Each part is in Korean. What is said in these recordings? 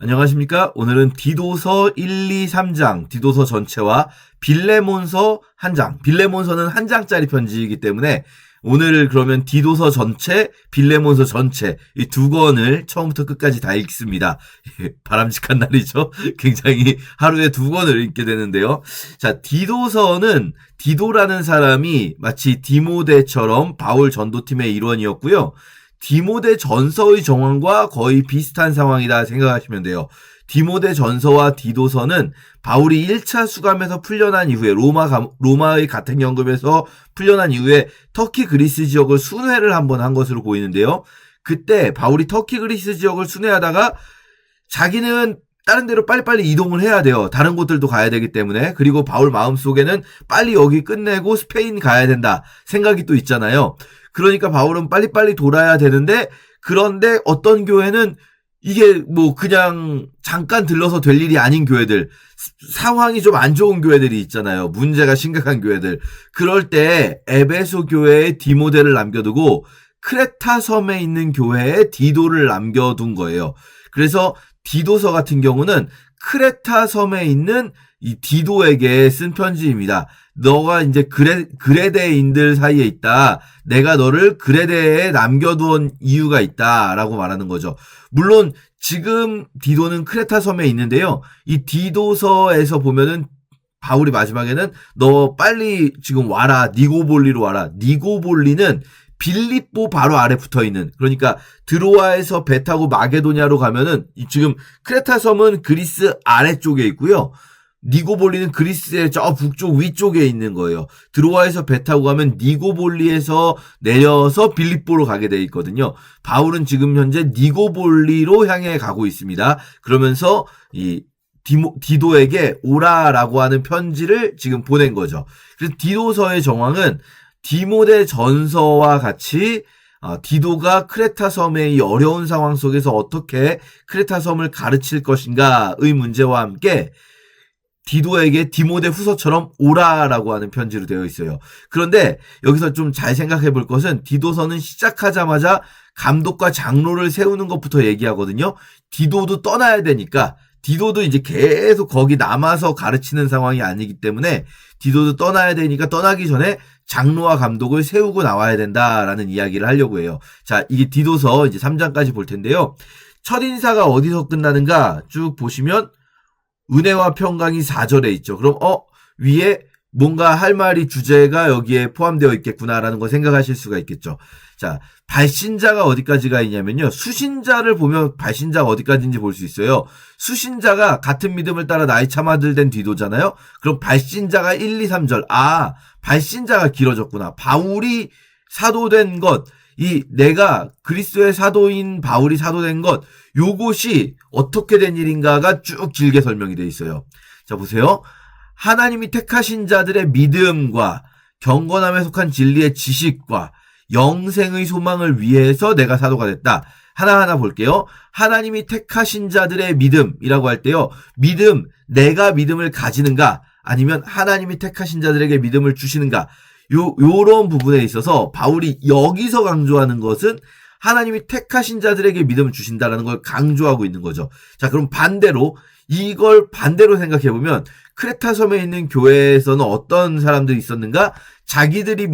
안녕하십니까? 오늘은 디도서 1, 2, 3장, 디도서 전체와 빌레몬서 한 장, 빌레몬서는 한 장짜리 편지이기 때문에 오늘 그러면 디도서 전체, 빌레몬서 전체 이 두 권을 처음부터 끝까지 다 읽습니다. 바람직한 날이죠. 굉장히 하루에 두 권을 읽게 되는데요. 자, 디도서는 디도라는 사람이 마치 디모데처럼 바울 전도팀의 일원이었고요. 디모데 전서의 정황과 거의 비슷한 상황이다 생각하시면 돼요. 디모데 전서와 디도서는 바울이 1차 수감에서 풀려난 이후에 로마의 가택연금에서 풀려난 이후에 터키 그리스 지역을 순회를 한번 한 것으로 보이는데요. 그때 바울이 터키 그리스 지역을 순회하다가 자기는 다른 데로 빨리빨리 이동을 해야 돼요. 다른 곳들도 가야 되기 때문에. 그리고 바울 마음속에는 빨리 여기 끝내고 스페인 가야 된다 생각이 또 있잖아요. 그러니까 바울은 빨리빨리 돌아야 되는데, 그런데 어떤 교회는 이게 뭐 그냥 잠깐 들러서 될 일이 아닌 교회들, 상황이 좀 안 좋은 교회들이 있잖아요. 문제가 심각한 교회들. 그럴 때 에베소 교회에 디모데를 남겨두고 크레타 섬에 있는 교회에 디도를 남겨둔 거예요. 그래서 디도서 같은 경우는 크레타 섬에 있는 이 디도에게 쓴 편지입니다. 너가 이제 그레데인들 사이에 있다. 내가 너를 그레데에 남겨둔 이유가 있다라고 말하는 거죠. 물론 지금 디도는 크레타 섬에 있는데요. 이 디도서에서 보면은 바울이 마지막에는 너 빨리 지금 와라. 니고볼리로 와라. 니고볼리는 빌립보 바로 아래 붙어있는, 그러니까 드로아에서 배 타고 마게도냐로 가면은 지금 크레타 섬은 그리스 아래쪽에 있고요. 니고볼리는 그리스의 저 북쪽 위쪽에 있는 거예요. 드로아에서 배 타고 가면 니고볼리에서 내려서 빌립보로 가게 돼 있거든요. 바울은 지금 현재 니고볼리로 향해 가고 있습니다. 그러면서 이 디도에게 오라라고 하는 편지를 지금 보낸 거죠. 그래서 디도서의 정황은 디모데 전서와 같이 디도가 크레타 섬의 이 어려운 상황 속에서 어떻게 크레타 섬을 가르칠 것인가의 문제와 함께 디도에게 디모데 후서처럼 오라라고 하는 편지로 되어 있어요. 그런데 여기서 좀 잘 생각해 볼 것은 디도서는 시작하자마자 감독과 장로를 세우는 것부터 얘기하거든요. 디도도 떠나야 되니까, 디도도 이제 계속 거기 남아서 가르치는 상황이 아니기 때문에 디도도 떠나야 되니까 떠나기 전에 장로와 감독을 세우고 나와야 된다라는 이야기를 하려고 해요. 자, 이게 디도서 이제 3장까지 볼 텐데요. 첫인사가 어디서 끝나는가 쭉 보시면 은혜와 평강이 4절에 있죠. 그럼 위에 뭔가 할 말이 주제가 여기에 포함되어 있겠구나라는 거 생각하실 수가 있겠죠. 자, 발신자가 어디까지가 있냐면요. 수신자를 보면 발신자가 어디까지인지 볼 수 있어요. 수신자가 같은 믿음을 따라 나이 참아들된 디도잖아요. 그럼 발신자가 1, 2, 3절. 발신자가 길어졌구나. 바울이 사도된 것, 내가 그리스도의 사도인 바울이 사도된 것, 요것이 어떻게 된 일인가가 쭉 길게 설명이 되어 있어요. 자, 보세요. 하나님이 택하신 자들의 믿음과 경건함에 속한 진리의 지식과 영생의 소망을 위해서 내가 사도가 됐다. 하나하나 볼게요. 하나님이 택하신 자들의 믿음이라고 할 때요. 믿음, 내가 믿음을 가지는가, 아니면 하나님이 택하신 자들에게 믿음을 주시는가, 요런 부분에 있어서 바울이 여기서 강조하는 것은 하나님이 택하신 자들에게 믿음을 주신다라는 걸 강조하고 있는 거죠. 자, 그럼 반대로 이걸 반대로 생각해 보면 크레타 섬에 있는 교회에서는 어떤 사람들이 있었는가? 자기들이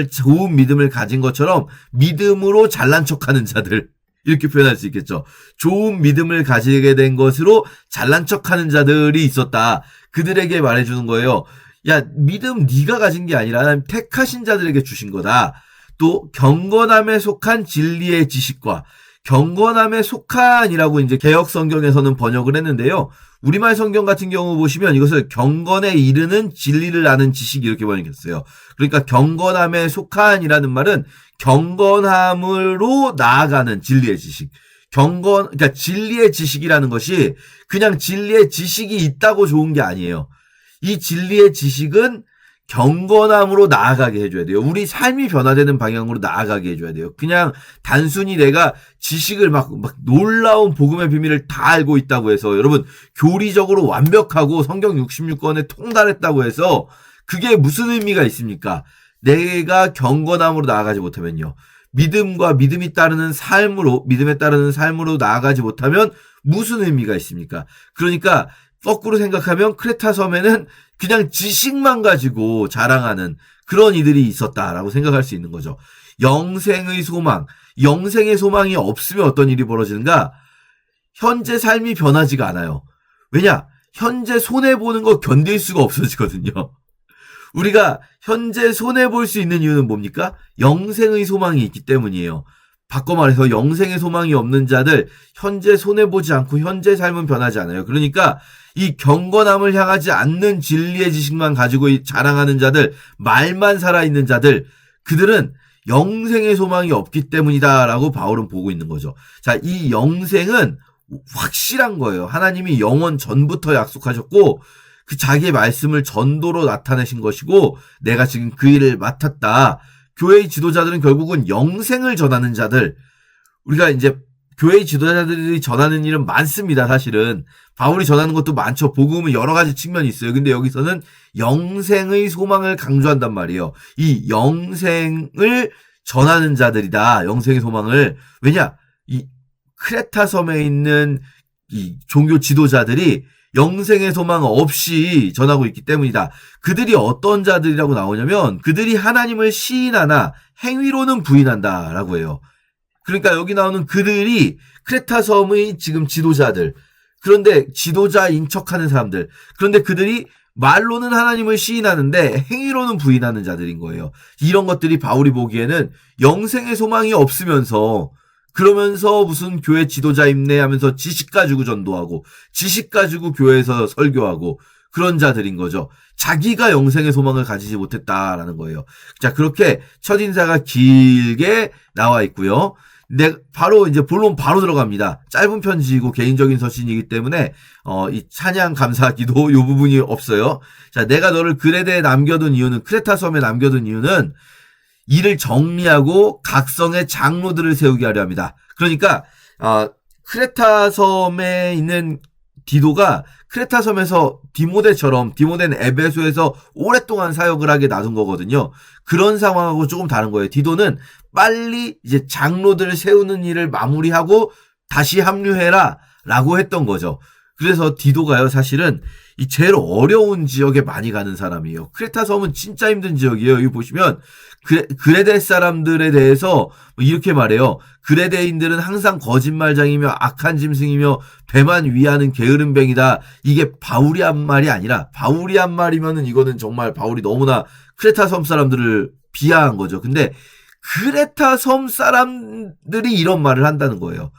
좋은 믿음을 가진 것처럼 믿음으로 잘난 척하는 자들, 이렇게 표현할 수 있겠죠. 좋은 믿음을 가지게 된 것으로 잘난 척하는 자들이 있었다. 그들에게 말해주는 거예요. 야, 믿음 네가 가진 게 아니라 하나님 택하신 자들에게 주신 거다. 또 경건함에 속한 진리의 지식과, 경건함에 속한이라고 이제 개역 성경에서는 번역을 했는데요. 우리말 성경 같은 경우 보시면 이것을 경건에 이르는 진리를 아는 지식, 이렇게 번역했어요. 그러니까 경건함에 속한이라는 말은 경건함으로 나아가는 진리의 지식. 그러니까 진리의 지식이라는 것이 그냥 진리의 지식이 있다고 좋은 게 아니에요. 이 진리의 지식은 경건함으로 나아가게 해줘야 돼요. 우리 삶이 변화되는 방향으로 나아가게 해줘야 돼요. 그냥 단순히 내가 지식을 막 놀라운 복음의 비밀을 다 알고 있다고 해서, 여러분, 교리적으로 완벽하고 성경 66권에 통달했다고 해서 그게 무슨 의미가 있습니까? 내가 경건함으로 나아가지 못하면요. 믿음과 믿음에 따르는 삶으로 나아가지 못하면 무슨 의미가 있습니까? 그러니까 거꾸로 생각하면 크레타 섬에는 그냥 지식만 가지고 자랑하는 그런 이들이 있었다라고 생각할 수 있는 거죠. 영생의 소망이 없으면 어떤 일이 벌어지는가? 현재 삶이 변하지가 않아요. 왜냐? 현재 손해보는 거 견딜 수가 없어지거든요. 우리가 현재 손해볼 수 있는 이유는 뭡니까? 영생의 소망이 있기 때문이에요. 바꿔 말해서 영생의 소망이 없는 자들, 현재 손해보지 않고 현재 삶은 변하지 않아요. 그러니까 이 경건함을 향하지 않는 진리의 지식만 가지고 자랑하는 자들, 말만 살아있는 자들, 그들은 영생의 소망이 없기 때문이다라고 바울은 보고 있는 거죠. 자, 이 영생은 확실한 거예요. 하나님이 영원 전부터 약속하셨고 그 자기의 말씀을 전도로 나타내신 것이고 내가 지금 그 일을 맡았다. 교회의 지도자들은 결국은 영생을 전하는 자들. 우리가 이제 교회의 지도자들이 전하는 일은 많습니다. 사실은 바울이 전하는 것도 많죠. 복음은 여러 가지 측면이 있어요. 근데 여기서는 영생의 소망을 강조한단 말이에요. 이 영생을 전하는 자들이다. 영생의 소망을. 왜냐? 이 크레타 섬에 있는 이 종교 지도자들이 영생의 소망 없이 전하고 있기 때문이다. 그들이 어떤 자들이라고 나오냐면 그들이 하나님을 시인하나 행위로는 부인한다라고 해요. 그러니까 여기 나오는 그들이 크레타 섬의 지금 지도자들, 그런데 지도자인 척하는 사람들, 그런데 그들이 말로는 하나님을 시인하는데 행위로는 부인하는 자들인 거예요. 이런 것들이 바울이 보기에는 영생의 소망이 없으면서 그러면서 무슨 교회 지도자 임내하면서 지식 가지고 전도하고 지식 가지고 교회에서 설교하고 그런 자들인 거죠. 자기가 영생의 소망을 가지지 못했다라는 거예요. 자, 그렇게 첫인사가 길게 나와 있고요. 바로 이제 본론 바로 들어갑니다. 짧은 편지이고 개인적인 서신이기 때문에 이 찬양 감사 기도 요 부분이 없어요. 자, 내가 너를 그레데에 남겨둔 이유는, 크레타 섬에 남겨둔 이유는 이를 정리하고 각성의 장로들을 세우게 하려 합니다. 그러니까 크레타 섬에 있는 디도가 크레타 섬에서 디모데는 에베소에서 오랫동안 사역을 하게 놔둔 거거든요. 그런 상황하고 조금 다른 거예요. 디도는 빨리 이제 장로들을 세우는 일을 마무리하고 다시 합류해라 라고 했던 거죠. 그래서 디도가요, 사실은 이 제일 어려운 지역에 많이 가는 사람이에요. 크레타 섬은 진짜 힘든 지역이에요. 여기 보시면 그레데 사람들에 대해서 이렇게 말해요. 그레데인들은 항상 거짓말장이며 악한 짐승이며 배만 위하는 게으름뱅이다. 이게 바울이 한 말이 아니라, 바울이 한 말이면은 이거는 정말 바울이 너무나 크레타 섬 사람들을 비하한 거죠. 근데 크레타 섬 사람들이 이런 말을 한다는 거예요.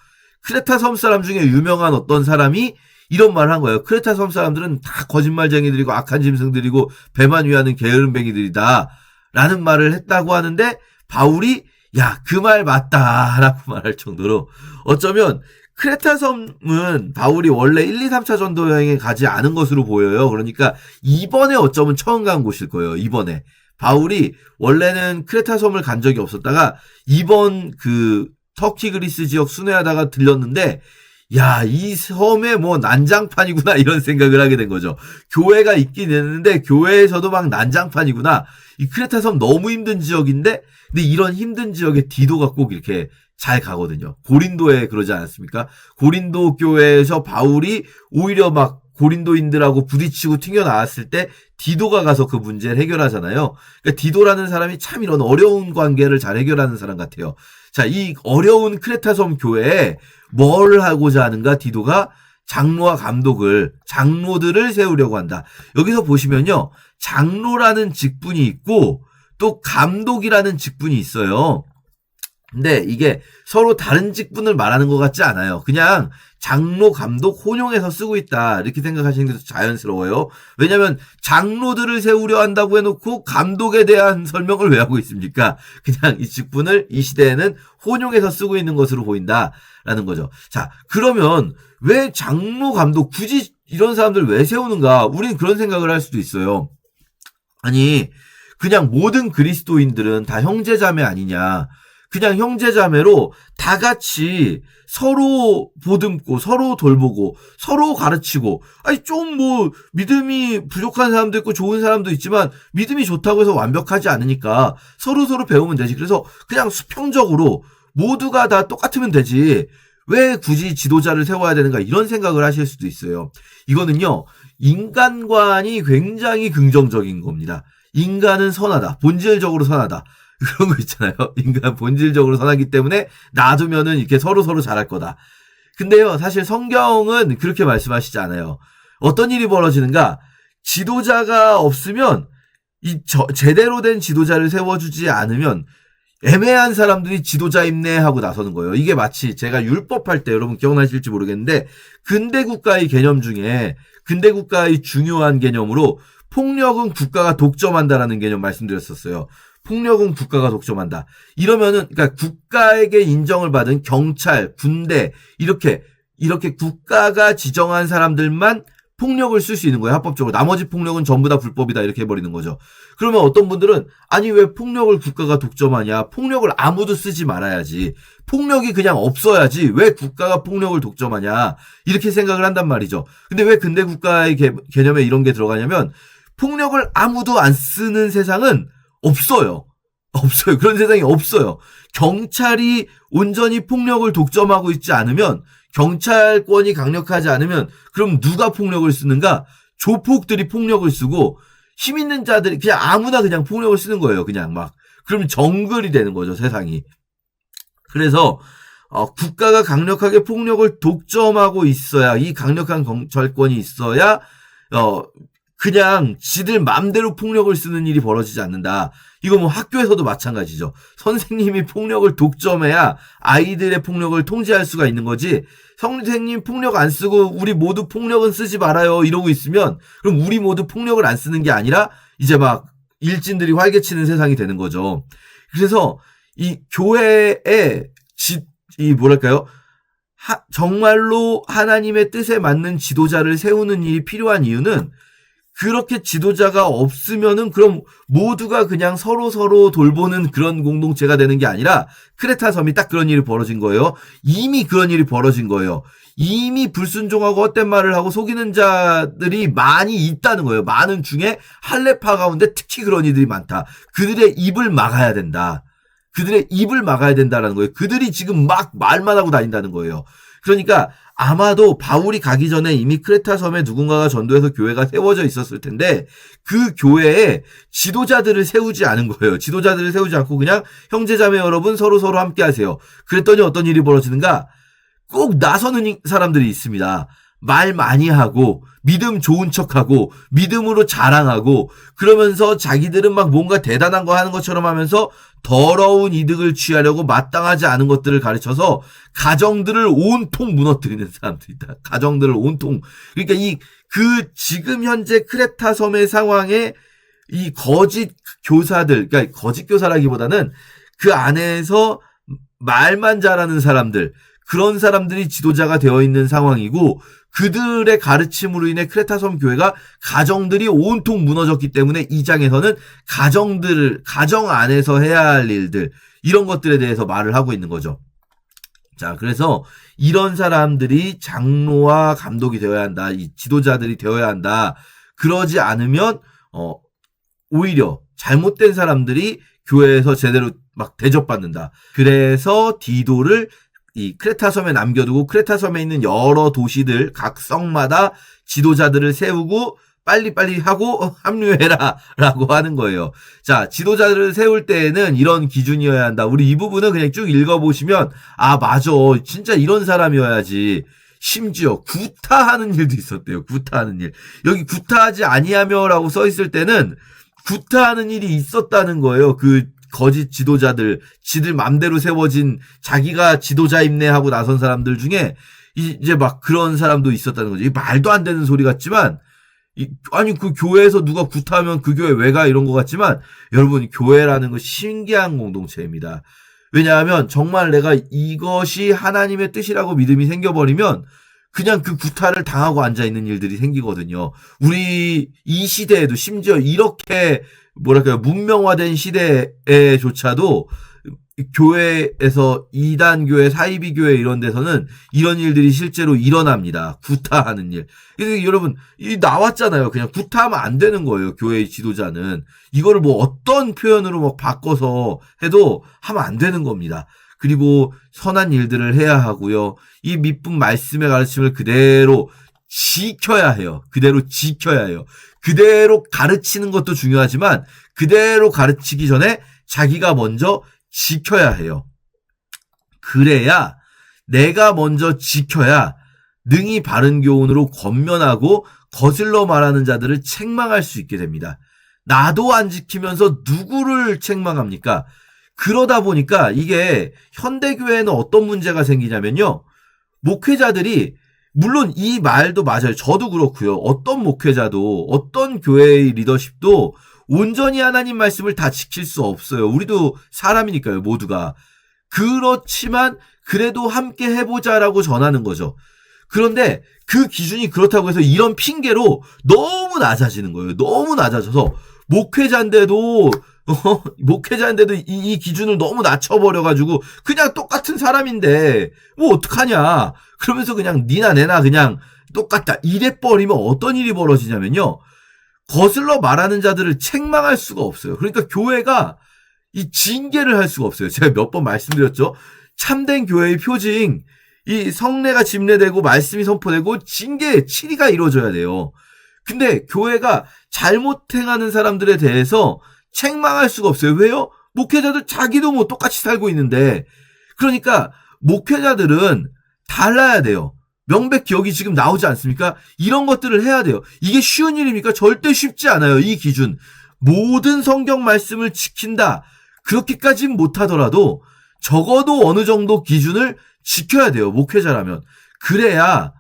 크레타 섬 사람 중에 유명한 어떤 사람이 이런 말을 한 거예요. 크레타 섬 사람들은 다 거짓말쟁이들이고 악한 짐승들이고 배만 위하는 게으름뱅이들이다 라는 말을 했다고 하는데, 바울이 야, 그 말 맞다 라고 말할 정도로, 어쩌면 크레타 섬은 바울이 원래 1, 2, 3차 전도 여행에 가지 않은 것으로 보여요. 그러니까 이번에 어쩌면 처음 간 곳일 거예요. 이번에 바울이 원래는 크레타 섬을 간 적이 없었다가 이번 그 터키 그리스 지역 순회하다가 들렸는데, 야, 이 섬에 뭐 난장판이구나 이런 생각을 하게 된 거죠. 교회가 있긴 했는데 교회에서도 막 난장판이구나. 이 크레타 섬 너무 힘든 지역인데, 근데 이런 힘든 지역에 디도가 꼭 이렇게 잘 가거든요. 고린도에 그러지 않았습니까? 고린도 교회에서 바울이 오히려 막 고린도인들하고 부딪히고 튕겨나왔을 때 디도가 가서 그 문제를 해결하잖아요. 그러니까 디도라는 사람이 참 이런 어려운 관계를 잘 해결하는 사람 같아요. 자, 이 어려운 크레타 섬 교회에 뭘 하고자 하는가? 디도가 장로와 장로들을 세우려고 한다. 여기서 보시면요, 장로라는 직분이 있고 또 감독이라는 직분이 있어요. 근데 이게 서로 다른 직분을 말하는 것 같지 않아요. 그냥 장로, 감독 혼용해서 쓰고 있다 이렇게 생각하시는 게 더 자연스러워요. 왜냐하면 장로들을 세우려 한다고 해놓고 감독에 대한 설명을 왜 하고 있습니까? 그냥 이 직분을 이 시대에는 혼용해서 쓰고 있는 것으로 보인다라는 거죠. 자, 그러면 왜 장로, 감독 굳이 이런 사람들 왜 세우는가? 우리는 그런 생각을 할 수도 있어요. 아니, 그냥 모든 그리스도인들은 다 형제자매 아니냐? 그냥 형제자매로 다 같이 서로 보듬고 서로 돌보고 서로 가르치고, 아니 좀 뭐 믿음이 부족한 사람도 있고 좋은 사람도 있지만 믿음이 좋다고 해서 완벽하지 않으니까 서로 배우면 되지. 그래서 그냥 수평적으로 모두가 다 똑같으면 되지. 왜 굳이 지도자를 세워야 되는가, 이런 생각을 하실 수도 있어요. 이거는요, 인간관이 굉장히 긍정적인 겁니다. 인간은 선하다. 본질적으로 선하다. 그런 거 있잖아요. 인간 본질적으로 선하기 때문에 놔두면은 이렇게 서로 잘할 거다. 근데요, 사실 성경은 그렇게 말씀하시지 않아요. 어떤 일이 벌어지는가? 지도자가 없으면, 제대로 된 지도자를 세워주지 않으면 애매한 사람들이 지도자임네 하고 나서는 거예요. 이게 마치 제가 율법할 때, 여러분 기억나실지 모르겠는데, 근대 국가의 개념 중에, 근대 국가의 중요한 개념으로 폭력은 국가가 독점한다라는 개념 말씀드렸었어요. 폭력은 국가가 독점한다. 이러면은, 그러니까 국가에게 인정을 받은 경찰, 군대, 이렇게 국가가 지정한 사람들만 폭력을 쓸 수 있는 거예요, 합법적으로. 나머지 폭력은 전부 다 불법이다, 이렇게 해버리는 거죠. 그러면 어떤 분들은, 아니 왜 폭력을 국가가 독점하냐, 폭력을 아무도 쓰지 말아야지, 폭력이 그냥 없어야지 왜 국가가 폭력을 독점하냐, 이렇게 생각을 한단 말이죠. 근데 왜 근대 국가의 개념에 이런 게 들어가냐면, 폭력을 아무도 안 쓰는 세상은 없어요. 그런 세상이 없어요. 경찰이 온전히 폭력을 독점하고 있지 않으면, 경찰권이 강력하지 않으면 그럼 누가 폭력을 쓰는가? 조폭들이 폭력을 쓰고 힘 있는 자들이 그냥 아무나 그냥 폭력을 쓰는 거예요. 그냥 막. 그럼 정글이 되는 거죠, 세상이. 그래서 국가가 강력하게 폭력을 독점하고 있어야, 이 강력한 경찰권이 있어야 그냥 지들 맘대로 폭력을 쓰는 일이 벌어지지 않는다. 이거 뭐 학교에서도 마찬가지죠. 선생님이 폭력을 독점해야 아이들의 폭력을 통제할 수가 있는 거지, 선생님 폭력 안 쓰고 우리 모두 폭력은 쓰지 말아요 이러고 있으면, 그럼 우리 모두 폭력을 안 쓰는 게 아니라 이제 막 일진들이 활개치는 세상이 되는 거죠. 그래서 이 교회에 뭐랄까요? 정말로 하나님의 뜻에 맞는 지도자를 세우는 일이 필요한 이유는, 그렇게 지도자가 없으면은 그럼 모두가 그냥 서로 돌보는 그런 공동체가 되는 게 아니라, 크레타 섬이 딱 그런 일이 벌어진 거예요. 이미 그런 일이 벌어진 거예요. 이미 불순종하고 헛된 말을 하고 속이는 자들이 많이 있다는 거예요. 많은 중에 할례파 가운데 특히 그런 이들이 많다. 그들의 입을 막아야 된다. 그들의 입을 막아야 된다라는 거예요. 그들이 지금 막 말만 하고 다닌다는 거예요. 그러니까 아마도 바울이 가기 전에 이미 크레타 섬에 누군가가 전도해서 교회가 세워져 있었을 텐데, 그 교회에 지도자들을 세우지 않은 거예요. 지도자들을 세우지 않고 그냥 형제자매 여러분 서로 함께 하세요. 그랬더니 어떤 일이 벌어지는가? 꼭 나서는 사람들이 있습니다. 말 많이 하고 믿음 좋은 척하고 믿음으로 자랑하고, 그러면서 자기들은 막 뭔가 대단한 거 하는 것처럼 하면서 더러운 이득을 취하려고 마땅하지 않은 것들을 가르쳐서 가정들을 온통 무너뜨리는 사람들이다. 가정들을 온통. 그러니까 지금 현재 크레타 섬의 상황에 이 거짓 교사들, 그러니까 거짓 교사라기보다는 그 안에서 말만 잘하는 사람들, 그런 사람들이 지도자가 되어 있는 상황이고, 그들의 가르침으로 인해 크레타섬 교회가 가정들이 온통 무너졌기 때문에 이 장에서는 가정 안에서 해야 할 일들, 이런 것들에 대해서 말을 하고 있는 거죠. 자, 그래서 이런 사람들이 장로와 감독이 되어야 한다. 이 지도자들이 되어야 한다. 그러지 않으면 오히려 잘못된 사람들이 교회에서 제대로 막 대접받는다. 그래서 디도를 이 크레타 섬에 남겨두고, 크레타 섬에 있는 여러 도시들 각 성마다 지도자들을 세우고 빨리빨리 하고 합류해라 라고 하는 거예요. 자, 지도자들을 세울 때에는 이런 기준이어야 한다. 우리 이 부분은 그냥 쭉 읽어보시면, 아 맞아, 진짜 이런 사람이어야지. 심지어 구타하는 일도 있었대요. 구타하는 일. 여기 구타하지 아니하며라고 써있을 때는 구타하는 일이 있었다는 거예요. 그 거짓 지도자들, 지들 맘대로 세워진, 자기가 지도자임네 하고 나선 사람들 중에 이제 막 그런 사람도 있었다는 거죠. 말도 안 되는 소리 같지만, 아니 그 교회에서 누가 구타하면 그 교회 왜 가, 이런 것 같지만, 여러분 교회라는 건 신기한 공동체입니다. 왜냐하면 정말 내가 이것이 하나님의 뜻이라고 믿음이 생겨버리면 그냥 그 구타를 당하고 앉아있는 일들이 생기거든요. 우리 이 시대에도, 심지어 이렇게 뭐랄까요, 문명화된 시대에조차도 교회에서 이단 교회, 사이비 교회 이런 데서는 이런 일들이 실제로 일어납니다. 구타하는 일. 그래서 여러분, 이 나왔잖아요. 그냥 구타하면 안 되는 거예요. 교회의 지도자는. 이거를 뭐 어떤 표현으로 뭐 바꿔서 해도 하면 안 되는 겁니다. 그리고 선한 일들을 해야 하고요. 이 밑분 말씀의 가르침을 그대로 지켜야 해요. 그대로 지켜야 해요. 그대로 가르치는 것도 중요하지만 그대로 가르치기 전에 자기가 먼저 지켜야 해요. 그래야 내가 먼저 지켜야 능히 바른 교훈으로 권면하고 거슬러 말하는 자들을 책망할 수 있게 됩니다. 나도 안 지키면서 누구를 책망합니까? 그러다 보니까 이게 현대교회에는 어떤 문제가 생기냐면요. 목회자들이 물론 이 말도 맞아요. 저도 그렇고요. 어떤 목회자도 어떤 교회의 리더십도 온전히 하나님 말씀을 다 지킬 수 없어요. 우리도 사람이니까요. 모두가. 그렇지만 그래도 함께 해보자라고 전하는 거죠. 그런데 그 기준이 그렇다고 해서 이런 핑계로 너무 낮아지는 거예요. 너무 낮아져서 목회자인데도 이 기준을 너무 낮춰버려가지고 그냥 똑같은 사람인데 뭐 어떡하냐. 그러면서 그냥 니나 내나 그냥 똑같다. 이래버리면 어떤 일이 벌어지냐면요. 거슬러 말하는 자들을 책망할 수가 없어요. 그러니까 교회가 이 징계를 할 수가 없어요. 제가 몇 번 말씀드렸죠. 참된 교회의 표징, 이 성례가 집례되고 말씀이 선포되고 징계, 치리가 이루어져야 돼요. 근데 교회가 잘못 행하는 사람들에 대해서 책망할 수가 없어요. 왜요? 목회자들 자기도 뭐 똑같이 살고 있는데. 그러니까 목회자들은 달라야 돼요. 명백히 여기 지금 나오지 않습니까? 이런 것들을 해야 돼요. 이게 쉬운 일입니까? 절대 쉽지 않아요. 이 기준. 모든 성경 말씀을 지킨다. 그렇게까지는 못하더라도 적어도 어느 정도 기준을 지켜야 돼요. 목회자라면. 그래야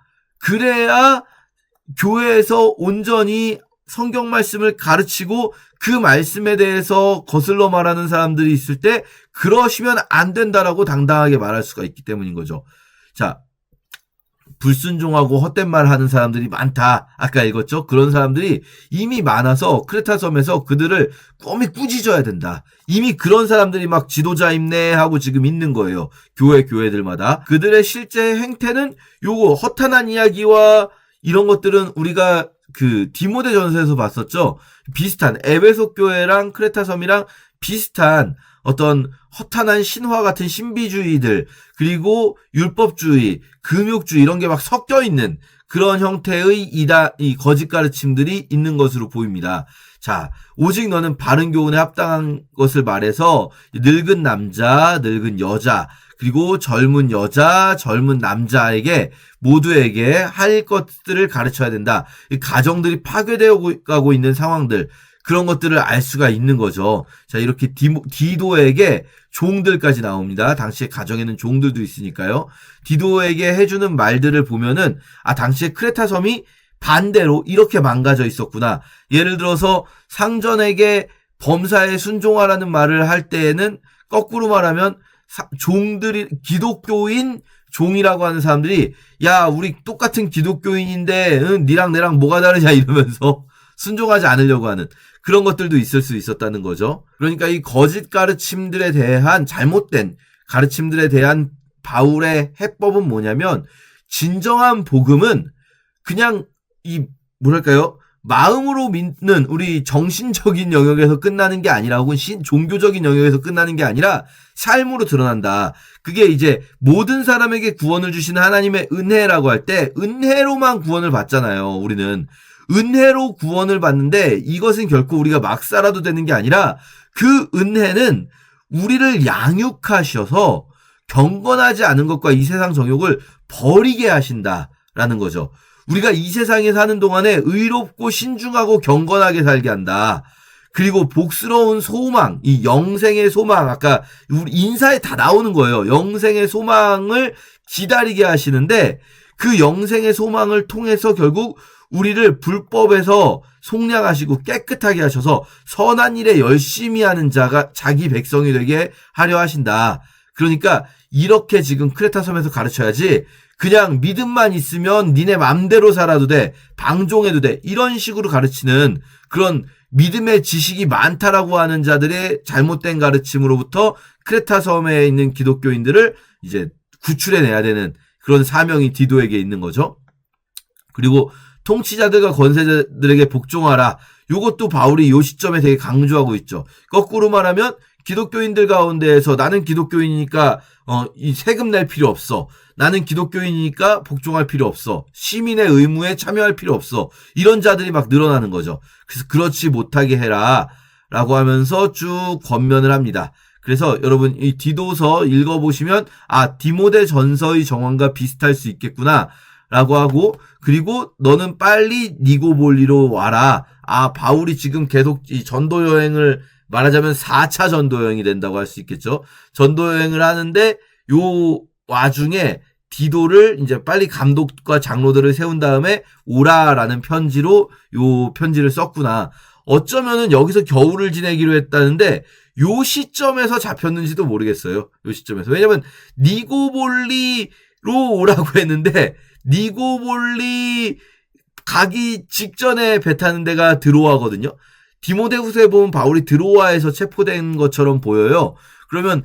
교회에서 온전히 성경 말씀을 가르치고 그 말씀에 대해서 거슬러 말하는 사람들이 있을 때 그러시면 안 된다라고 당당하게 말할 수가 있기 때문인 거죠. 자, 불순종하고 헛된 말 하는 사람들이 많다. 아까 읽었죠? 그런 사람들이 이미 많아서 크레타 섬에서 그들을 꼼히 꾸짖어야 된다. 이미 그런 사람들이 막 지도자 임내하고 지금 있는 거예요. 교회들마다. 그들의 실제 행태는 요거 허탄한 이야기와 이런 것들은 우리가 그 디모데 전서에서 봤었죠. 비슷한 에베소 교회랑 크레타 섬이랑 비슷한 어떤 허탄한 신화 같은 신비주의들, 그리고 율법주의, 금욕주의 이런 게 막 섞여 있는 그런 형태의 이 거짓 가르침들이 있는 것으로 보입니다. 자, 오직 너는 바른 교훈에 합당한 것을 말해서 늙은 남자, 늙은 여자, 그리고 젊은 여자, 젊은 남자에게 모두에게 할 것들을 가르쳐야 된다. 가정들이 파괴되어 가고 있는 상황들, 그런 것들을 알 수가 있는 거죠. 자, 이렇게 디도에게 종들까지 나옵니다. 당시에 가정에는 종들도 있으니까요. 디도에게 해주는 말들을 보면은 당시에 크레타 섬이 반대로 이렇게 망가져 있었구나. 예를 들어서 상전에게 범사에 순종하라는 말을 할 때에는 거꾸로 말하면 종들이 기독교인 종이라고 하는 사람들이 야, 우리 똑같은 기독교인인데 니랑 내랑 뭐가 다르냐 이러면서 순종하지 않으려고 하는 그런 것들도 있을 수 있었다는 거죠. 그러니까 이 거짓 가르침들에 대한 잘못된 가르침들에 대한 바울의 해법은 뭐냐면 진정한 복음은 그냥 이 뭐랄까요? 마음으로 믿는 우리 정신적인 영역에서 끝나는 게 아니라 혹은 종교적인 영역에서 끝나는 게 아니라 삶으로 드러난다. 그게 이제 모든 사람에게 구원을 주시는 하나님의 은혜라고 할 때 은혜로만 구원을 받잖아요. 우리는. 은혜로 구원을 받는데 이것은 결코 우리가 막 살아도 되는 게 아니라 그 은혜는 우리를 양육하셔서 경건하지 않은 것과 이 세상 정욕을 버리게 하신다라는 거죠. 우리가 이 세상에 사는 동안에 의롭고 신중하고 경건하게 살게 한다. 그리고 복스러운 소망, 이 영생의 소망, 아까 우리 인사에 다 나오는 거예요. 영생의 소망을 기다리게 하시는데 그 영생의 소망을 통해서 결국 우리를 불법에서 속량하시고 깨끗하게 하셔서 선한 일에 열심히 하는 자가 자기 백성이 되게 하려 하신다. 그러니까 이렇게 지금 크레타 섬에서 가르쳐야지 그냥 믿음만 있으면 니네 맘대로 살아도 돼. 방종해도 돼. 이런 식으로 가르치는 그런 믿음의 지식이 많다라고 하는 자들의 잘못된 가르침으로부터 크레타 섬에 있는 기독교인들을 이제 구출해내야 되는 그런 사명이 디도에게 있는 거죠. 그리고 통치자들과 권세자들에게 복종하라. 이것도 바울이 요 시점에 되게 강조하고 있죠. 거꾸로 말하면 기독교인들 가운데에서 나는 기독교인이니까 이 세금 낼 필요 없어. 나는 기독교인이니까 복종할 필요 없어. 시민의 의무에 참여할 필요 없어. 이런 자들이 막 늘어나는 거죠. 그래서 그렇지 못하게 해라 라고 하면서 쭉 권면을 합니다. 그래서 여러분 이 디도서 읽어보시면 디모데 전서의 정황과 비슷할 수 있겠구나 라고 하고, 그리고 너는 빨리 니고볼리로 와라. 바울이 지금 계속 이 전도 여행을 말하자면 4차 전도 여행이 된다고 할 수 있겠죠. 전도 여행을 하는데 요 와중에 디도를 이제 빨리 감독과 장로들을 세운 다음에 오라라는 편지로 요 편지를 썼구나. 어쩌면은 여기서 겨울을 지내기로 했다는데 요 시점에서 잡혔는지도 모르겠어요. 요 시점에서. 왜냐면 니고볼리로 오라고 했는데 니고볼리 가기 직전에 배 타는 데가 드로아거든요. 디모데후서에 보면 바울이 드로아에서 체포된 것처럼 보여요. 그러면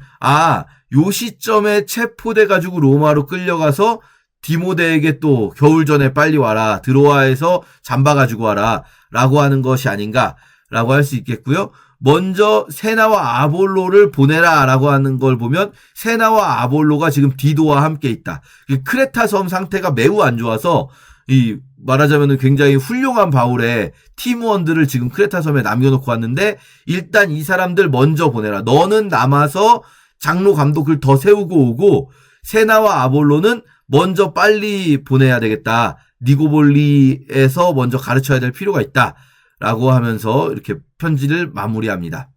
요 시점에 체포돼 가지고 로마로 끌려가서 디모데에게 또 겨울 전에 빨리 와라. 드로아에서 잠바 가지고 와라. 라고 하는 것이 아닌가라고 할 수 있겠고요. 먼저 세나와 아볼로를 보내라 라고 하는 걸 보면 세나와 아볼로가 지금 디도와 함께 있다. 크레타 섬 상태가 매우 안 좋아서 이 말하자면 굉장히 훌륭한 바울의 팀원들을 지금 크레타 섬에 남겨놓고 왔는데 일단 이 사람들 먼저 보내라. 너는 남아서 장로 감독을 더 세우고 오고 세나와 아볼로는 먼저 빨리 보내야 되겠다. 니고볼리에서 먼저 가르쳐야 될 필요가 있다. 라고 하면서 이렇게 편지를 마무리합니다.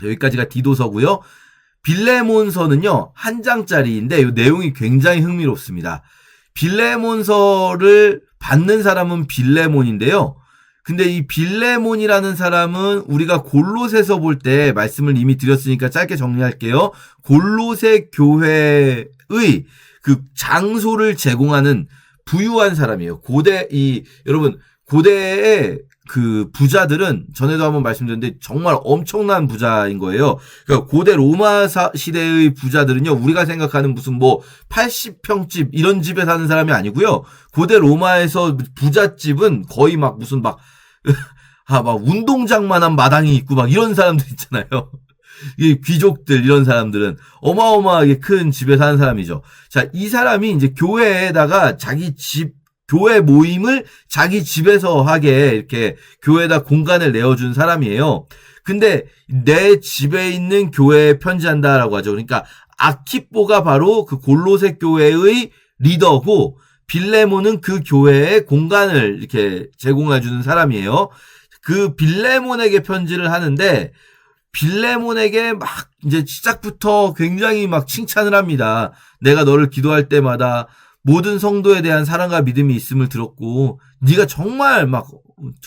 여기까지가 디도서고요. 빌레몬서는요. 한 장짜리인데 이 내용이 굉장히 흥미롭습니다. 빌레몬서를 받는 사람은 빌레몬인데요. 근데 이 빌레몬이라는 사람은 우리가 골로새서 볼 때 말씀을 이미 드렸으니까 짧게 정리할게요. 골로새 교회의 그 장소를 제공하는 부유한 사람이에요. 여러분 고대의 그 부자들은 전에도 한번 말씀드렸는데 정말 엄청난 부자인 거예요. 그러니까 고대 로마 시대의 부자들은요, 우리가 생각하는 무슨 80평집 이런 집에 사는 사람이 아니고요. 고대 로마에서 부잣집은 거의 무슨 운동장만한 마당이 있고 이런 사람들 있잖아요. 이 귀족들 이런 사람들은 어마어마하게 큰 집에 사는 사람이죠. 자, 이 사람이 이제 교회에다가 교회 모임을 자기 집에서 하게 이렇게 교회에다 공간을 내어준 사람이에요. 근데 내 집에 있는 교회에 편지한다라고 하죠. 그러니까 아키뽀가 바로 그 골로새 교회의 리더고 빌레몬은 그 교회에 공간을 이렇게 제공해주는 사람이에요. 그 빌레몬에게 편지를 하는데 빌레몬에게 이제 시작부터 굉장히 칭찬을 합니다. 내가 너를 기도할 때마다 모든 성도에 대한 사랑과 믿음이 있음을 들었고 네가 정말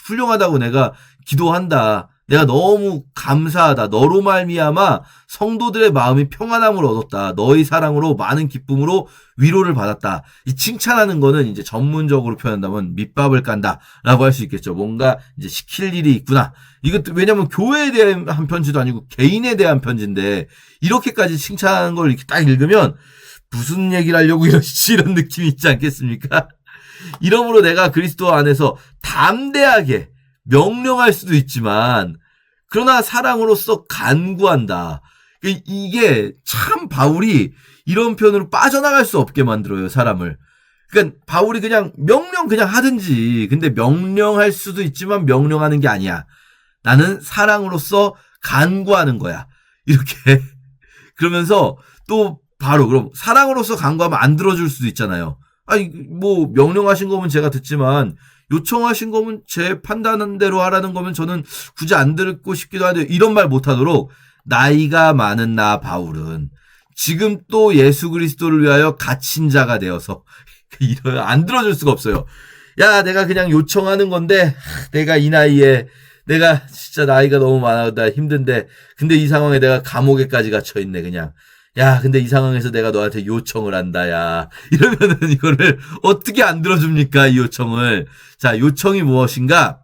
훌륭하다고 내가 기도한다. 내가 너무 감사하다. 너로 말미암아 성도들의 마음이 평안함을 얻었다. 너의 사랑으로 많은 기쁨으로 위로를 받았다. 이 칭찬하는 거는 이제 전문적으로 표현한다면 밑밥을 깐다라고 할 수 있겠죠. 뭔가 이제 시킬 일이 있구나. 이것도 왜냐면 교회에 대한 한 편지도 아니고 개인에 대한 편지인데 이렇게까지 칭찬하는 걸 이렇게 딱 읽으면 무슨 얘기를 하려고 이러시지 이런 느낌이 있지 않겠습니까? 이러므로 내가 그리스도 안에서 담대하게 명령할 수도 있지만 그러나 사랑으로서 간구한다. 이게 참 바울이 이런 표현으로 빠져나갈 수 없게 만들어요, 사람을. 그러니까 바울이 그냥 명령 그냥 하든지. 근데 명령할 수도 있지만 명령하는 게 아니야. 나는 사랑으로서 간구하는 거야. 이렇게. 그러면서 또 바로 그럼 사랑으로서 간구하면 안 들어줄 수도 있잖아요. 명령하신 거면 제가 듣지만 요청하신 거면 제 판단한 대로 하라는 거면 저는 굳이 안 듣고 싶기도 한데 이런 말 못하도록 나이가 많은 나 바울은 지금 또 예수 그리스도를 위하여 갇힌 자가 되어서 안 들어줄 수가 없어요. 야, 내가 그냥 요청하는 건데 내가 이 나이에 내가 진짜 나이가 너무 많아 힘든데 근데 이 상황에 내가 감옥에까지 갇혀있네 그냥. 야, 근데 이 상황에서 내가 너한테 요청을 한다, 야. 이러면은 이거를 어떻게 안 들어줍니까, 이 요청을. 자, 요청이 무엇인가?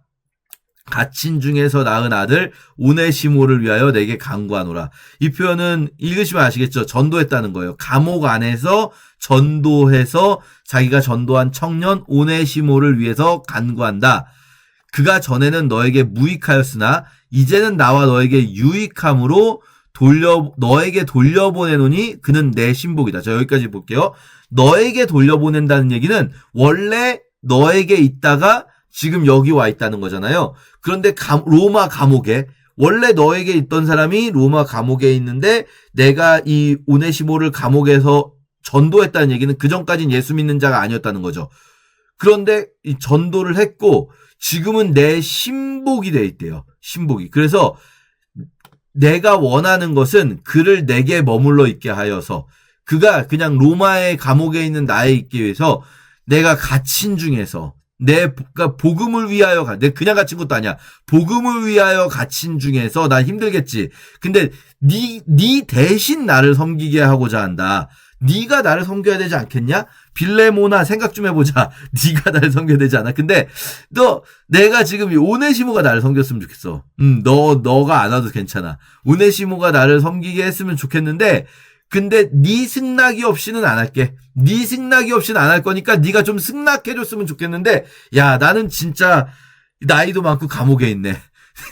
갇힌 중에서 낳은 아들 오네시모를 위하여 내게 간구하노라. 이 표현은 읽으시면 아시겠죠? 전도했다는 거예요. 감옥 안에서 전도해서 자기가 전도한 청년 오네시모를 위해서 간구한다. 그가 전에는 너에게 무익하였으나 이제는 나와 너에게 유익함으로 너에게 돌려보내노니 그는 내 신복이다. 자, 여기까지 볼게요. 너에게 돌려보낸다는 얘기는 원래 너에게 있다가 지금 여기 와 있다는 거잖아요. 그런데 로마 감옥에 원래 너에게 있던 사람이 로마 감옥에 있는데 내가 이 오네시모를 감옥에서 전도했다는 얘기는 그전까진 예수 믿는 자가 아니었다는 거죠. 그런데 이 전도를 했고 지금은 내 신복이 돼 있대요. 신복이. 그래서 내가 원하는 것은 그를 내게 머물러 있게 하여서 그가 그냥 로마의 감옥에 있는 나에 있기 위해서 내가 갇힌 중에서 그러니까 복음을 위하여 내 그냥 갇힌 것도 아니야. 복음을 위하여 갇힌 중에서 난 힘들겠지. 근데 네 대신 나를 섬기게 하고자 한다. 네가 나를 섬겨야 되지 않겠냐? 빌레모나 생각 좀 해보자. 네가 나를 섬겨야 되지 않아? 근데 내가 지금 오네시모가 나를 섬겼으면 좋겠어. 너가 안 와도 괜찮아. 오네시모가 나를 섬기게 했으면 좋겠는데 근데 네 승낙이 없이는 안 할게. 네 승낙이 없이는 안 할 거니까 네가 좀 승낙해줬으면 좋겠는데 야 나는 진짜 나이도 많고 감옥에 있네.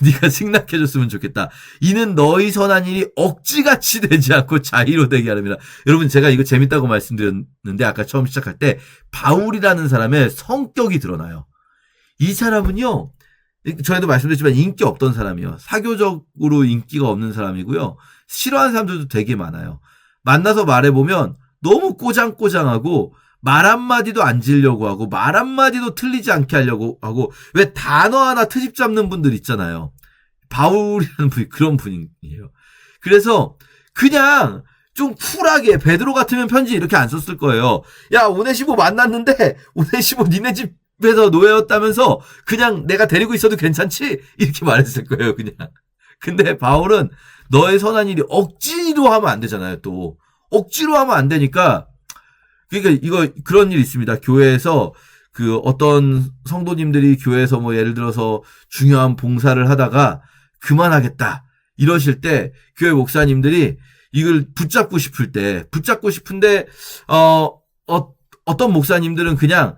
네가 승낙해줬으면 좋겠다. 이는 너희 선한 일이 억지같이 되지 않고 자의로 되게 하렵니다. 여러분 제가 이거 재밌다고 말씀드렸는데 아까 처음 시작할 때 바울이라는 사람의 성격이 드러나요. 이 사람은요. 저희도 말씀드렸지만 인기 없던 사람이에요. 사교적으로 인기가 없는 사람이고요. 싫어하는 사람들도 되게 많아요. 만나서 말해보면 너무 꼬장꼬장하고 말 한마디도 안 지려고 하고 말 한마디도 틀리지 않게 하려고 하고 왜 단어 하나 트집 잡는 분들 있잖아요. 바울이라는 분이 그런 분이에요. 그래서 그냥 좀 쿨하게 베드로 같으면 편지 이렇게 안 썼을 거예요. 야 오네시모 만났는데 오네시모 니네 집에서 노예였다면서 그냥 내가 데리고 있어도 괜찮지? 이렇게 말했을 거예요. 그냥. 근데 바울은 너의 선한 일이 억지로 하면 안 되잖아요. 또 억지로 하면 안 되니까 그러니까 이거 그런 일이 있습니다. 교회에서 그 어떤 성도님들이 교회에서 뭐 예를 들어서 중요한 봉사를 하다가 그만하겠다 이러실 때 교회 목사님들이 이걸 붙잡고 싶은데 어떤 목사님들은 그냥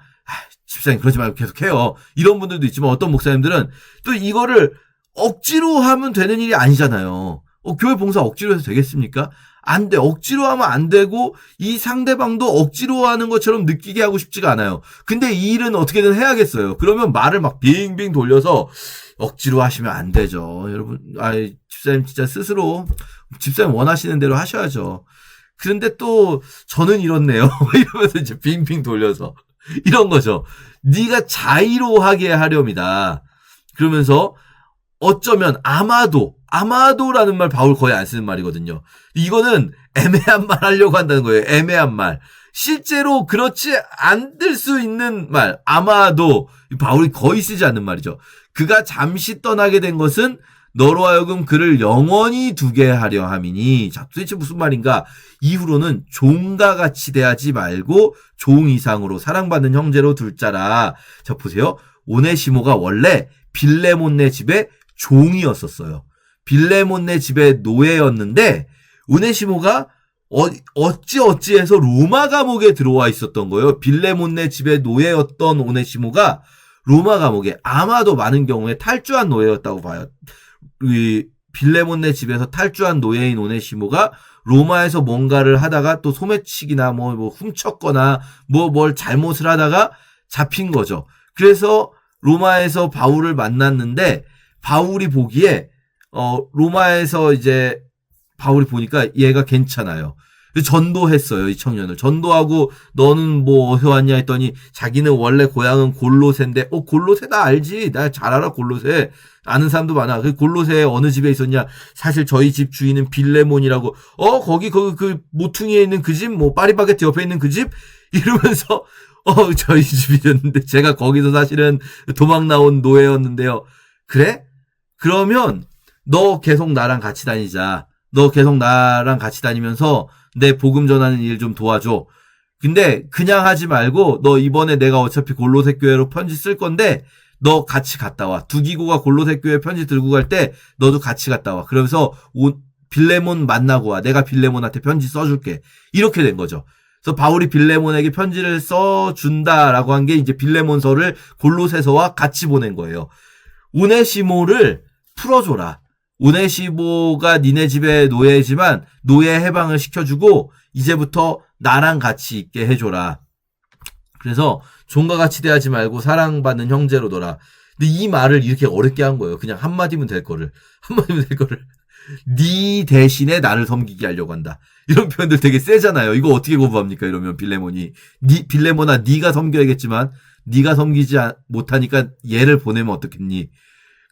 집사님 그러지 말고 계속해요. 이런 분들도 있지만 어떤 목사님들은 또 이거를 억지로 하면 되는 일이 아니잖아요. 교회 봉사 억지로 해서 되겠습니까? 안 돼. 억지로 하면 안 되고 이 상대방도 억지로 하는 것처럼 느끼게 하고 싶지가 않아요. 근데 이 일은 어떻게든 해야겠어요. 그러면 말을 막 빙빙 돌려서 억지로 하시면 안 되죠. 여러분, 집사님 진짜 스스로 집사님 원하시는 대로 하셔야죠. 그런데 또 저는 이렇네요. 이러면서 이제 빙빙 돌려서 이런 거죠. 네가 자의로하게 하렵니다. 그러면서 어쩌면 아마도라는 말 바울 거의 안 쓰는 말이거든요. 이거는 애매한 말 하려고 한다는 거예요. 애매한 말. 실제로 그렇지 않을 수 있는 말. 아마도 바울이 거의 쓰지 않는 말이죠. 그가 잠시 떠나게 된 것은 너로 하여금 그를 영원히 두게 하려 함이니. 자, 도대체 무슨 말인가? 이후로는 종과 같이 대하지 말고 종 이상으로 사랑받는 형제로 둘 자라. 자, 보세요. 오네시모가 원래 빌레몬네 집에 종이었었어요. 빌레몬네 집의 노예였는데 오네시모가 어찌해서 로마 감옥에 들어와 있었던 거예요. 빌레몬네 집의 노예였던 오네시모가 로마 감옥에 아마도 많은 경우에 탈주한 노예였다고 봐요. 이 빌레몬네 집에서 탈주한 노예인 오네시모가 로마에서 뭔가를 하다가 또 소매치기나 뭐 훔쳤거나 뭘 잘못을 하다가 잡힌 거죠. 그래서 로마에서 바울을 만났는데 바울이 보기에 로마에서 이제 바울이 보니까 얘가 괜찮아요. 전도했어요. 이 청년을. 전도하고 너는 뭐 어디서 왔냐 했더니 자기는 원래 고향은 골로새인데 골로새 나 알지. 나 잘 알아 골로새. 아는 사람도 많아. 그 골로새 어느 집에 있었냐. 사실 저희 집 주인은 빌레몬이라고. 거기 그 모퉁이에 있는 그 집 뭐 파리바게트 옆에 있는 그 집 이러면서 저희 집이었는데 제가 거기서 사실은 도망 나온 노예였는데요. 그래? 그러면 너 계속 나랑 같이 다니자. 너 계속 나랑 같이 다니면서 내 복음 전하는 일 좀 도와줘. 근데 그냥 하지 말고 너 이번에 내가 어차피 골로새 교회로 편지 쓸 건데 너 같이 갔다 와. 두기고가 골로새 교회 편지 들고 갈 때 너도 같이 갔다 와. 그러면서 빌레몬 만나고 와. 내가 빌레몬한테 편지 써줄게. 이렇게 된 거죠. 그래서 바울이 빌레몬에게 편지를 써준다라고 한 게 이제 빌레몬서를 골로새서와 같이 보낸 거예요. 오네시모를 풀어줘라. 오네시모가 니네 집의 노예지만 노예 해방을 시켜주고 이제부터 나랑 같이 있게 해줘라. 그래서 종과 같이 대하지 말고 사랑받는 형제로 둬라. 근데 이 말을 이렇게 어렵게 한 거예요. 그냥 한마디면 될 거를. 네 대신에 나를 섬기게 하려고 한다. 이런 표현들 되게 세잖아요. 이거 어떻게 거부합니까? 이러면 빌레몬이. 빌레몬아 네가 섬겨야겠지만 네가 섬기지 못하니까 얘를 보내면 어떻겠니?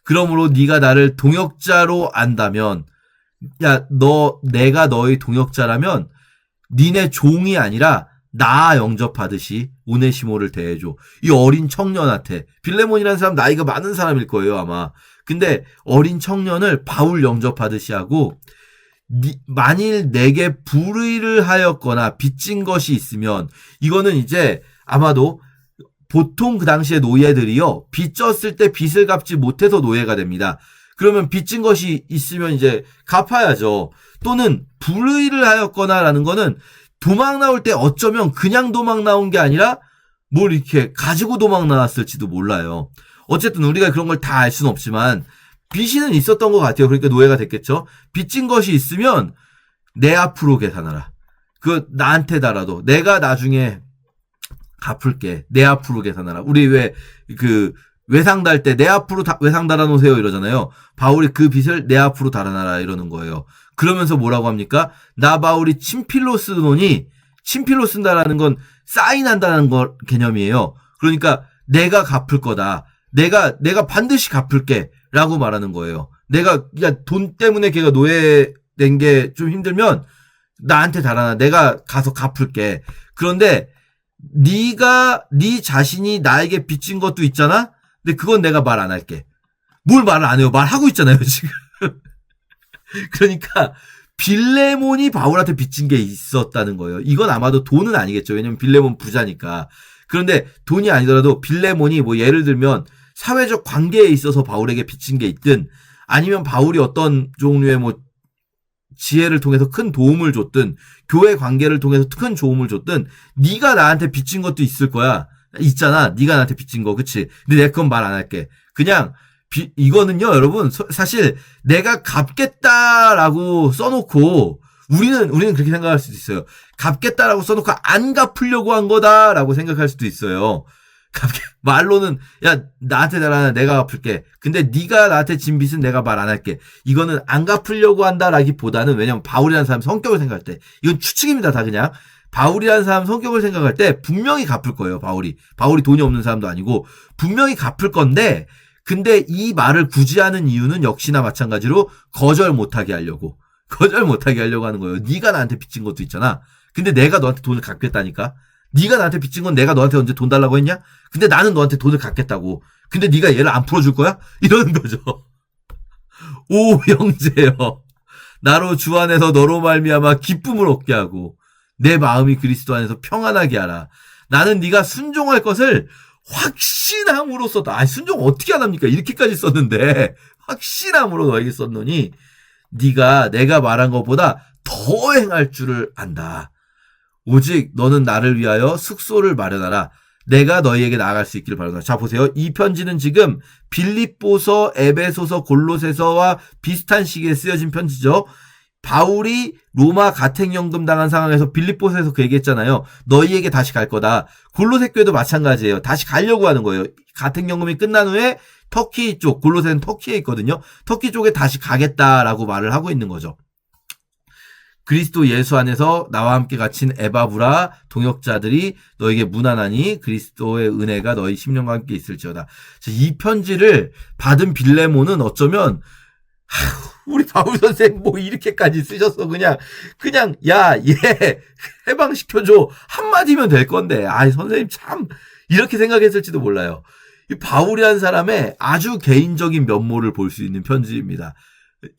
그러므로 네가 나를 동역자로 안다면 내가 너의 동역자라면 니네 종이 아니라 나 영접하듯이 오네시모를 대해줘. 이 어린 청년한테. 빌레몬이라는 사람 나이가 많은 사람일 거예요, 아마. 근데 어린 청년을 바울 영접하듯이 하고 만일 내게 불의를 하였거나 빚진 것이 있으면 이거는 이제 아마도 보통 그 당시에 노예들이요. 빚졌을 때 빚을 갚지 못해서 노예가 됩니다. 그러면 빚진 것이 있으면 이제 갚아야죠. 또는 불의를 하였거나라는 거는 도망 나올 때 어쩌면 그냥 도망 나온 게 아니라 뭘 이렇게 가지고 도망 나왔을지도 몰라요. 어쨌든 우리가 그런 걸 다 알 수는 없지만 빚은 있었던 것 같아요. 그러니까 노예가 됐겠죠. 빚진 것이 있으면 내 앞으로 계산하라. 나한테 달아도 내가 나중에 갚을게. 내 앞으로 계산하라. 우리 왜 외상 달 때 내 앞으로 외상 달아놓으세요 이러잖아요. 바울이 그 빚을 내 앞으로 달아놔라 이러는 거예요. 그러면서 뭐라고 합니까? 나 바울이 친필로 쓰노니 친필로 쓴다라는 건 사인한다는 거 개념이에요. 그러니까 내가 갚을 거다. 내가 반드시 갚을게 라고 말하는 거예요. 돈 때문에 걔가 노예된 게 좀 힘들면 나한테 달아놔. 내가 가서 갚을게. 그런데 네 자신이 나에게 빚진 것도 있잖아? 근데 그건 내가 말 안 할게. 뭘 말을 안 해요? 말하고 있잖아요, 지금. 그러니까 빌레몬이 바울한테 빚진 게 있었다는 거예요. 이건 아마도 돈은 아니겠죠. 왜냐면 빌레몬 부자니까. 그런데 돈이 아니더라도 빌레몬이 예를 들면 사회적 관계에 있어서 바울에게 빚진 게 있든 아니면 바울이 어떤 종류의 지혜를 통해서 큰 도움을 줬든 교회 관계를 통해서 큰 도움을 줬든 네가 나한테 빚진 것도 있을 거야. 있잖아. 네가 나한테 빚진 거. 그치? 근데 내가 그건 말 안 할게. 그냥 이거는요, 여러분, 사실 내가 갚겠다라고 써놓고 우리는 그렇게 생각할 수도 있어요. 갚겠다라고 써놓고 안 갚으려고 한 거다라고 생각할 수도 있어요. 말로는 나한테 달라나 내가 갚을게. 근데 네가 나한테 진 빚은 내가 말 안 할게. 이거는 안 갚으려고 한다라기보다는 왜냐면 바울이라는 사람 성격을 생각할 때 이건 추측입니다. 다 그냥 바울이라는 사람 성격을 생각할 때 분명히 갚을 거예요. 바울이 돈이 없는 사람도 아니고 분명히 갚을 건데 근데 이 말을 굳이 하는 이유는 역시나 마찬가지로 거절 못하게 하려고 하는 거예요. 네가 나한테 빚진 것도 있잖아. 근데 내가 너한테 돈을 갚겠다니까. 네가 나한테 빚진 건 내가 너한테 언제 돈 달라고 했냐? 근데 나는 너한테 돈을 갚겠다고. 근데 네가 얘를 안 풀어줄 거야? 이러는 거죠. 오 형제여, 나로 주 안에서 너로 말미암아 기쁨을 얻게 하고 내 마음이 그리스도 안에서 평안하게 하라. 나는 네가 순종할 것을 확신함으로써 순종 어떻게 안 합니까? 이렇게까지 썼는데 확신함으로 너에게 썼노니 네가 내가 말한 것보다 더 행할 줄을 안다. 오직 너는 나를 위하여 숙소를 마련하라. 내가 너희에게 나아갈 수 있기를 바란다. 자, 보세요. 이 편지는 지금 빌립보서, 에베소서, 골로새서와 비슷한 시기에 쓰여진 편지죠. 바울이 로마 가택연금 당한 상황에서 빌립보서에서 그 얘기했잖아요. 너희에게 다시 갈 거다. 골로새 교회도 마찬가지예요. 다시 가려고 하는 거예요. 가택연금이 끝난 후에 터키 쪽, 골로새는 터키에 있거든요. 터키 쪽에 다시 가겠다라고 말을 하고 있는 거죠. 그리스도 예수 안에서 나와 함께 갇힌 에바브라 동역자들이 너에게 문안하니 그리스도의 은혜가 너희 심령과 함께 있을지어다. 이 편지를 받은 빌레몬은 어쩌면 우리 바울 선생 이렇게까지 쓰셨어. 그냥 얘 해방시켜줘 한마디면 될 건데 선생님 참 이렇게 생각했을지도 몰라요. 이 바울이라는 사람의 아주 개인적인 면모를 볼 수 있는 편지입니다.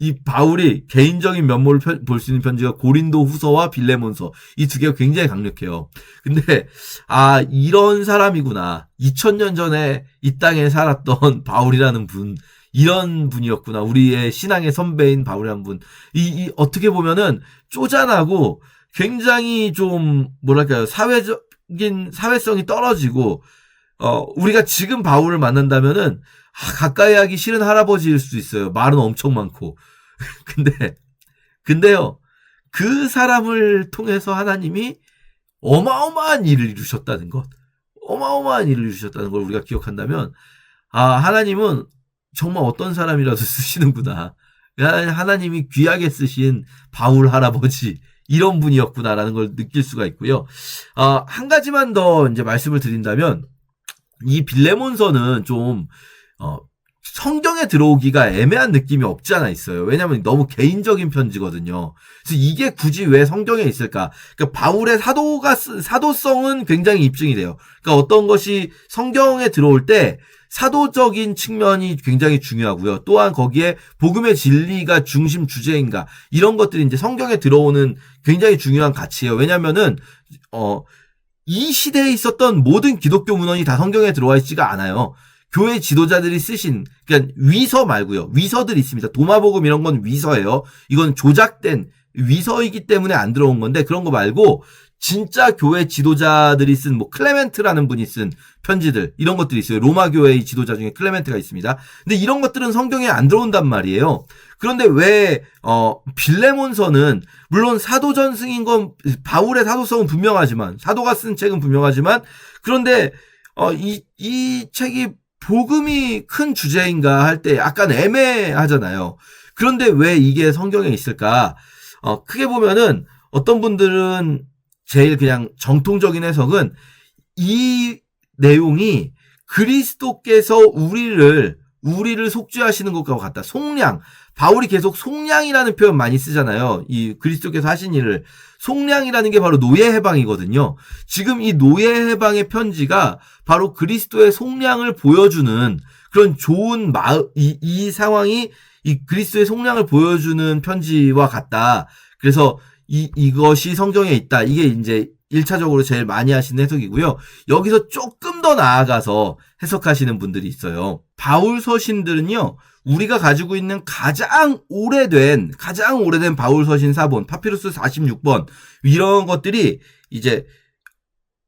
이 바울이 개인적인 면모를 볼 수 있는 편지가 고린도 후서와 빌레몬서 이 두 개가 굉장히 강력해요. 근데 이런 사람이구나. 2000년 전에 이 땅에 살았던 바울이라는 분, 이런 분이었구나. 우리의 신앙의 선배인 바울이라는 분. 이 어떻게 보면은 쪼잔하고 굉장히 좀 뭐랄까요, 사회성이 떨어지고 우리가 지금 바울을 만난다면은 가까이 하기 싫은 할아버지일 수도 있어요. 말은 엄청 많고. 근데요, 그 사람을 통해서 하나님이 어마어마한 일을 이루셨다는 것. 어마어마한 일을 이루셨다는 걸 우리가 기억한다면, 하나님은 정말 어떤 사람이라도 쓰시는구나. 하나님이 귀하게 쓰신 바울 할아버지, 이런 분이었구나라는 걸 느낄 수가 있고요. 한 가지만 더 이제 말씀을 드린다면, 이 빌레몬서는 좀, 성경에 들어오기가 애매한 느낌이 없지 않아 있어요. 왜냐면 너무 개인적인 편지거든요. 그래서 이게 굳이 왜 성경에 있을까? 그러니까 바울의 사도성은 굉장히 입증이 돼요. 그러니까 어떤 것이 성경에 들어올 때 사도적인 측면이 굉장히 중요하고요. 또한 거기에 복음의 진리가 중심 주제인가, 이런 것들이 이제 성경에 들어오는 굉장히 중요한 가치예요. 왜냐면은 이 시대에 있었던 모든 기독교 문헌이 다 성경에 들어와 있지가 않아요. 교회 지도자들이 쓰신, 그러니까 위서 말고요. 위서들이 있습니다. 도마복음 이런 건 위서예요. 이건 조작된 위서이기 때문에 안 들어온 건데, 그런 거 말고 진짜 교회 지도자들이 쓴, 뭐 클레멘트라는 분이 쓴 편지들, 이런 것들이 있어요. 로마 교회의 지도자 중에 클레멘트가 있습니다. 근데 이런 것들은 성경에 안 들어온단 말이에요. 그런데 왜 빌레몬서는, 물론 사도전승인 건, 바울의 사도성은 분명하지만, 사도가 쓴 책은 분명하지만, 그런데 이 책이 복음이 큰 주제인가 할 때 약간 애매하잖아요. 그런데 왜 이게 성경에 있을까? 크게 보면은 어떤 분들은 제일 그냥 정통적인 해석은 이 내용이 그리스도께서 우리를 속죄하시는 것과 같다. 속량. 바울이 계속 속량이라는 표현 많이 쓰잖아요. 이 그리스도께서 하신 일을. 속량이라는 게 바로 노예 해방이거든요. 지금 이 노예 해방의 편지가 바로 그리스도의 속량을 보여주는 그런 좋은 이 상황이 이 그리스도의 속량을 보여주는 편지와 같다. 그래서 이것이 성경에 있다. 이게 이제 1차적으로 제일 많이 하시는 해석이고요. 여기서 조금 더 나아가서 해석하시는 분들이 있어요. 바울 서신들은요, 우리가 가지고 있는 가장 오래된 바울 서신 사본, 파피루스 46번, 이런 것들이 이제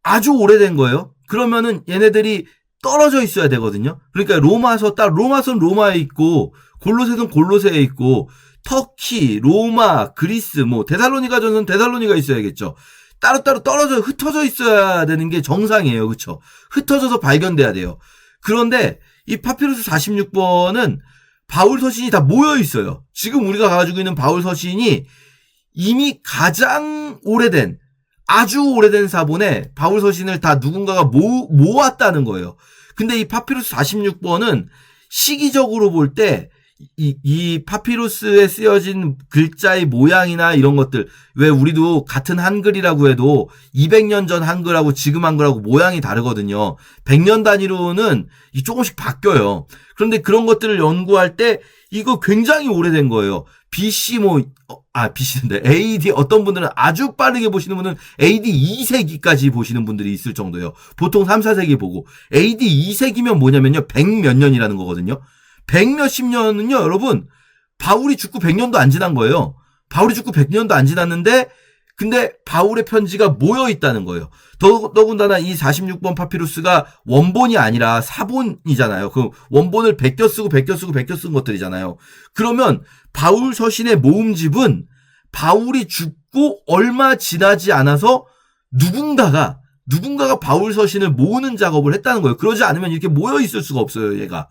아주 오래된 거예요. 그러면은 얘네들이 떨어져 있어야 되거든요. 그러니까 로마서는 로마에 있고, 골로새는 골로새에 있고, 터키, 로마, 그리스, 뭐 데살로니가전서는 데살로니가 있어야겠죠. 따로따로 흩어져 있어야 되는 게 정상이에요. 그렇죠? 흩어져서 발견돼야 돼요. 그런데 이 파피루스 46번은 바울 서신이 다 모여 있어요. 지금 우리가 가지고 있는 바울 서신이 이미 가장 오래된, 아주 오래된 사본에 바울 서신을 다 누군가가 모았다는 거예요. 근데 이 파피루스 46번은 시기적으로 볼 때 이 파피루스에 쓰여진 글자의 모양이나 이런 것들, 왜 우리도 같은 한글이라고 해도 200년 전 한글하고 지금 한글하고 모양이 다르거든요. 100년 단위로는 조금씩 바뀌어요. 그런데 그런 것들을 연구할 때 이거 굉장히 오래된 거예요. BC인데 AD, 어떤 분들은 아주 빠르게 보시는 분은 AD 2세기까지 보시는 분들이 있을 정도예요. 보통 3, 4세기 보고. AD 2세기면 뭐냐면요, 100몇 년이라는 거거든요. 100몇십 년은요, 여러분, 바울이 죽고 100년도 안 지난 거예요. 바울이 죽고 100년도 안 지났는데, 근데 바울의 편지가 모여 있다는 거예요. 더군다나 이 46번 파피루스가 원본이 아니라 사본이잖아요. 그 원본을 베껴 쓴 것들이잖아요. 그러면 바울 서신의 모음집은 바울이 죽고 얼마 지나지 않아서 누군가가 바울 서신을 모으는 작업을 했다는 거예요. 그러지 않으면 이렇게 모여 있을 수가 없어요, 얘가.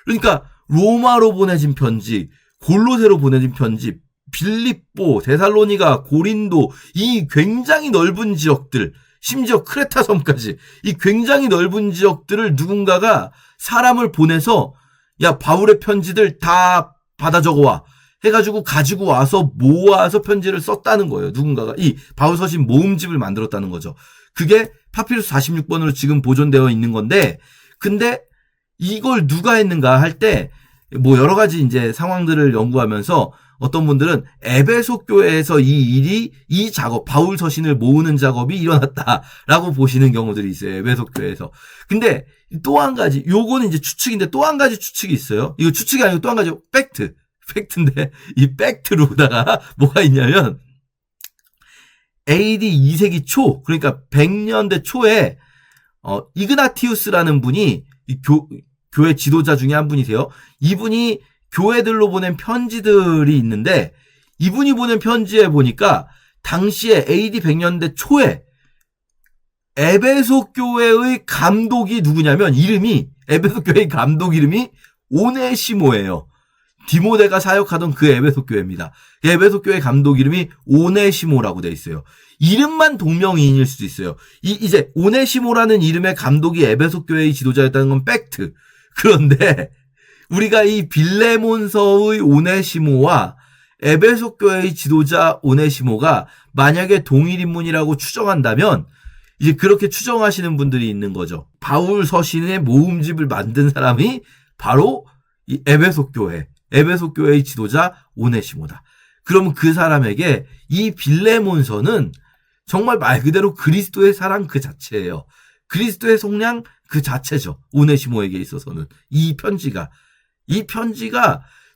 그러니까 로마로 보내진 편지, 골로새로 보내진 편지, 빌립보, 데살로니가, 고린도, 이 굉장히 넓은 지역들, 심지어 크레타 섬까지 이 굉장히 넓은 지역들을 누군가가 사람을 보내서, 야, 바울의 편지들 다 받아 적어와 해가지고 가지고 와서 모아서 편지를 썼다는 거예요. 누군가가 이 바울 서신 모음집을 만들었다는 거죠. 그게 파피루스 46번으로 지금 보존되어 있는 건데, 근데 이걸 누가 했는가 할 때 뭐 여러 가지 이제 상황들을 연구하면서 어떤 분들은 에베소 교회에서 이 작업, 바울 서신을 모으는 작업이 일어났다라고 보시는 경우들이 있어요. 에베소 교회에서. 근데 또 한 가지, 요거는 이제 추측인데 또 한 가지 추측이 있어요. 이거 추측이 아니고 또 한 가지 팩트인데 이 팩트로다가 뭐가 있냐면 AD 2세기 초, 그러니까 100년대 초에 이그나티우스라는 분이 교회 지도자 중에 한 분이세요. 이분이 교회들로 보낸 편지들이 있는데 이분이 보낸 편지에 보니까 당시에 AD 100년대 초에 에베소 교회의 감독이 누구냐면 에베소 교회의 감독 이름이 오네시모예요. 디모데가 사역하던 그 에베소 교회입니다. 에베소 교회 감독 이름이 오네시모라고 돼 있어요. 이름만 동명이인일 수도 있어요. 이제 오네시모라는 이름의 감독이 에베소 교회의 지도자였다는 건 팩트. 그런데 우리가 이 빌레몬서의 오네시모와 에베소 교회의 지도자 오네시모가 만약에 동일 인물이라고 추정한다면 이제 그렇게 추정하시는 분들이 있는 거죠. 바울 서신의 모음집을 만든 사람이 바로 이 에베소 교회의 지도자 오네시모다. 그러면 그 사람에게 이 빌레몬서는 정말 말 그대로 그리스도의 사랑 그 자체예요. 그리스도의 속량 그 자체죠. 오네시모에게 있어서는 이 편지가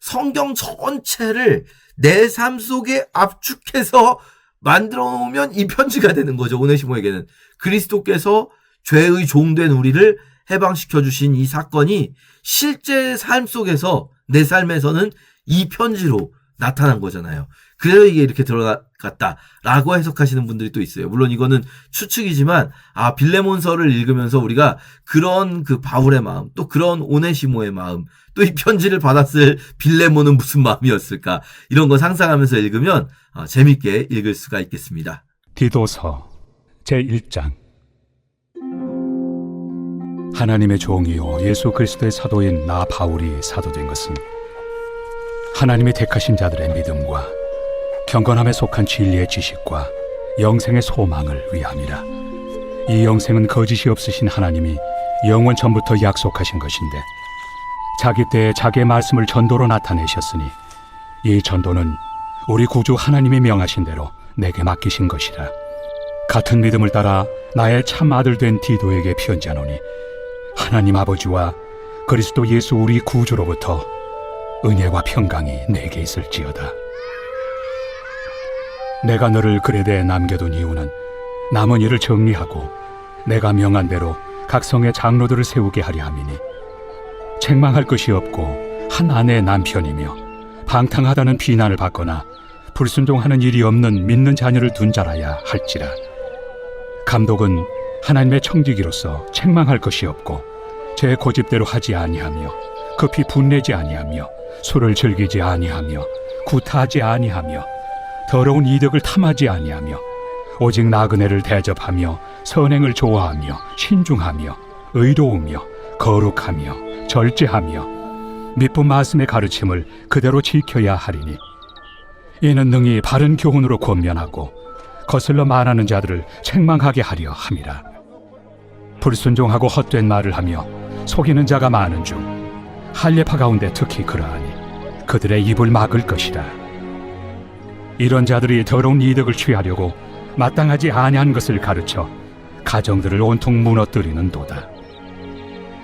성경 전체를 내 삶 속에 압축해서 만들어 놓으면 이 편지가 되는 거죠. 오네시모에게는 그리스도께서 죄의 종된 우리를 해방시켜 주신 이 사건이 실제 삶 속에서 내 삶에서는 이 편지로 나타난 거잖아요. 그래서 이게 이렇게 들어갔다라고 해석하시는 분들이 또 있어요. 물론 이거는 추측이지만 빌레몬서를 읽으면서 우리가 그런 그 바울의 마음, 또 그런 오네시모의 마음, 또 이 편지를 받았을 빌레몬은 무슨 마음이었을까, 이런 거 상상하면서 읽으면 재밌게 읽을 수가 있겠습니다. 디도서 제1장. 하나님의 종이요 예수 그리스도의 사도인 나 바울이 사도된 것은 하나님이 택하신 자들의 믿음과 경건함에 속한 진리의 지식과 영생의 소망을 위함이라. 이 영생은 거짓이 없으신 하나님이 영원 전부터 약속하신 것인데 자기 때에 자기의 말씀을 전도로 나타내셨으니 이 전도는 우리 구주 하나님이 명하신 대로 내게 맡기신 것이라. 같은 믿음을 따라 나의 참 아들 된 디도에게 편지하노니 하나님 아버지와 그리스도 예수 우리 구주로부터 은혜와 평강이 내게 있을지어다. 내가 너를 그레데에 남겨둔 이유는 남은 일을 정리하고 내가 명한 대로 각 성의 장로들을 세우게 하려 함이니 책망할 것이 없고 한 아내의 남편이며 방탕하다는 비난을 받거나 불순종하는 일이 없는 믿는 자녀를 둔 자라야 할지라. 감독은 하나님의 청지기로서 책망할 것이 없고 제 고집대로 하지 아니하며 급히 분내지 아니하며 술을 즐기지 아니하며 구타하지 아니하며 더러운 이득을 탐하지 아니하며 오직 나그네를 대접하며 선행을 좋아하며 신중하며 의로우며 거룩하며 절제하며 미쁜 말씀의 가르침을 그대로 지켜야 하리니 이는 능히 바른 교훈으로 권면하고 거슬러 말하는 자들을 책망하게 하려 함이라. 불순종하고 헛된 말을 하며 속이는 자가 많은 중 할례파 가운데 특히 그러하니 그들의 입을 막을 것이라. 이런 자들이 더러운 이득을 취하려고 마땅하지 아니한 것을 가르쳐 가정들을 온통 무너뜨리는 도다.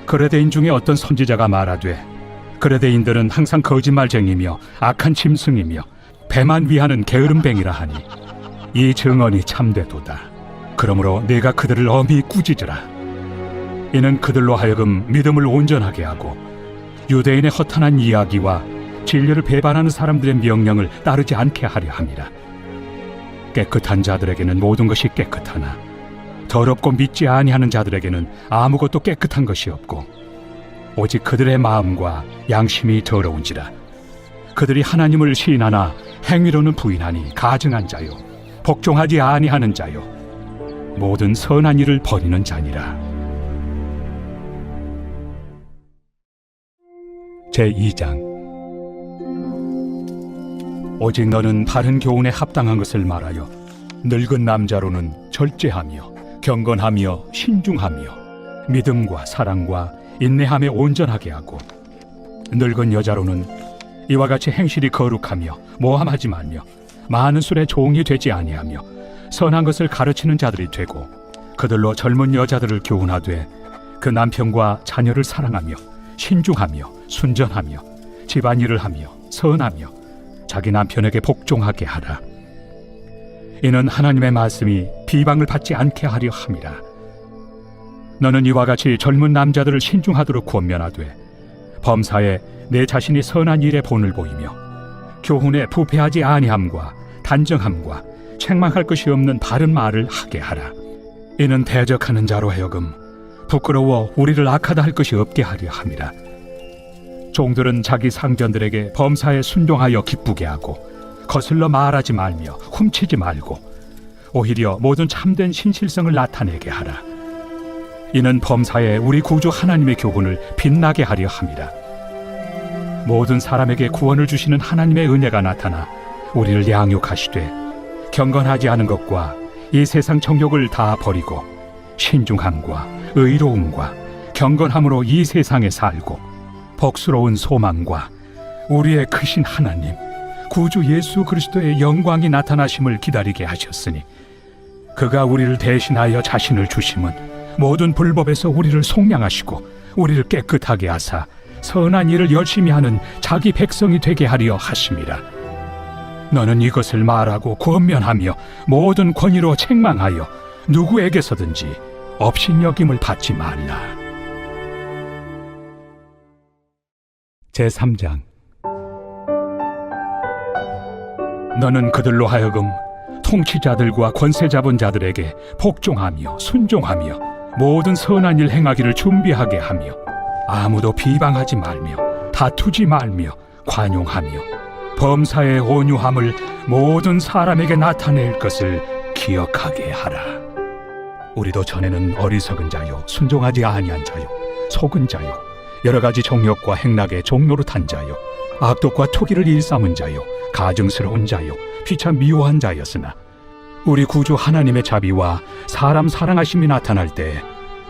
그레데인 중에 어떤 선지자가 말하되 그레데인들은 항상 거짓말쟁이며 악한 짐승이며 배만 위하는 게으름뱅이라 하니 이 증언이 참되도다. 그러므로 내가 그들을 엄히 꾸짖으라. 이는 그들로 하여금 믿음을 온전하게 하고 유대인의 허탄한 이야기와 진리를 배반하는 사람들의 명령을 따르지 않게 하려 함이라. 깨끗한 자들에게는 모든 것이 깨끗하나 더럽고 믿지 아니하는 자들에게는 아무것도 깨끗한 것이 없고 오직 그들의 마음과 양심이 더러운지라. 그들이 하나님을 시인하나 행위로는 부인하니 가증한 자요 복종하지 아니하는 자요 모든 선한 일을 버리는 자니라. 제2장. 오직 너는 바른 교훈에 합당한 것을 말하여 늙은 남자로는 절제하며 경건하며 신중하며 믿음과 사랑과 인내함에 온전하게 하고 늙은 여자로는 이와 같이 행실이 거룩하며 모함하지 말며 많은 술의 종이 되지 아니하며 선한 것을 가르치는 자들이 되고 그들로 젊은 여자들을 교훈하되 그 남편과 자녀를 사랑하며 신중하며 순전하며 집안일을 하며 선하며 자기 남편에게 복종하게 하라. 이는 하나님의 말씀이 비방을 받지 않게 하려 함이라. 너는 이와 같이 젊은 남자들을 신중하도록 권면하되 범사에 내 자신이 선한 일에 본을 보이며 교훈에 부패하지 아니함과 단정함과 책망할 것이 없는 바른 말을 하게 하라. 이는 대적하는 자로 하여금 부끄러워 우리를 악하다 할 것이 없게 하려 함이라. 종들은 자기 상전들에게 범사에 순종하여 기쁘게 하고 거슬러 말하지 말며 훔치지 말고 오히려 모든 참된 신실성을 나타내게 하라. 이는 범사에 우리 구주 하나님의 교훈을 빛나게 하려 함이라. 모든 사람에게 구원을 주시는 하나님의 은혜가 나타나 우리를 양육하시되 경건하지 않은 것과 이 세상 정욕을 다 버리고 신중함과 의로움과 경건함으로 이 세상에 살고 복스러운 소망과 우리의 크신 하나님 구주 예수 그리스도의 영광이 나타나심을 기다리게 하셨으니 그가 우리를 대신하여 자신을 주심은 모든 불법에서 우리를 속량하시고 우리를 깨끗하게 하사 선한 일을 열심히 하는 자기 백성이 되게 하려 하심이라. 너는 이것을 말하고 권면하며 모든 권위로 책망하여 누구에게서든지 업신여김을 받지 말라. 제3장. 너는 그들로 하여금 통치자들과 권세 잡은 자들에게 복종하며 순종하며 모든 선한 일 행하기를 준비하게 하며 아무도 비방하지 말며 다투지 말며 관용하며 범사의 온유함을 모든 사람에게 나타낼 것을 기억하게 하라. 우리도 전에는 어리석은 자요 순종하지 아니한 자요 속은 자요 여러 가지 정욕과 행락의 종노릇한 자요 악독과 투기를 일삼은 자요 가증스러운 자요 피차 미워한 자였으나 우리 구주 하나님의 자비와 사람 사랑하심이 나타날 때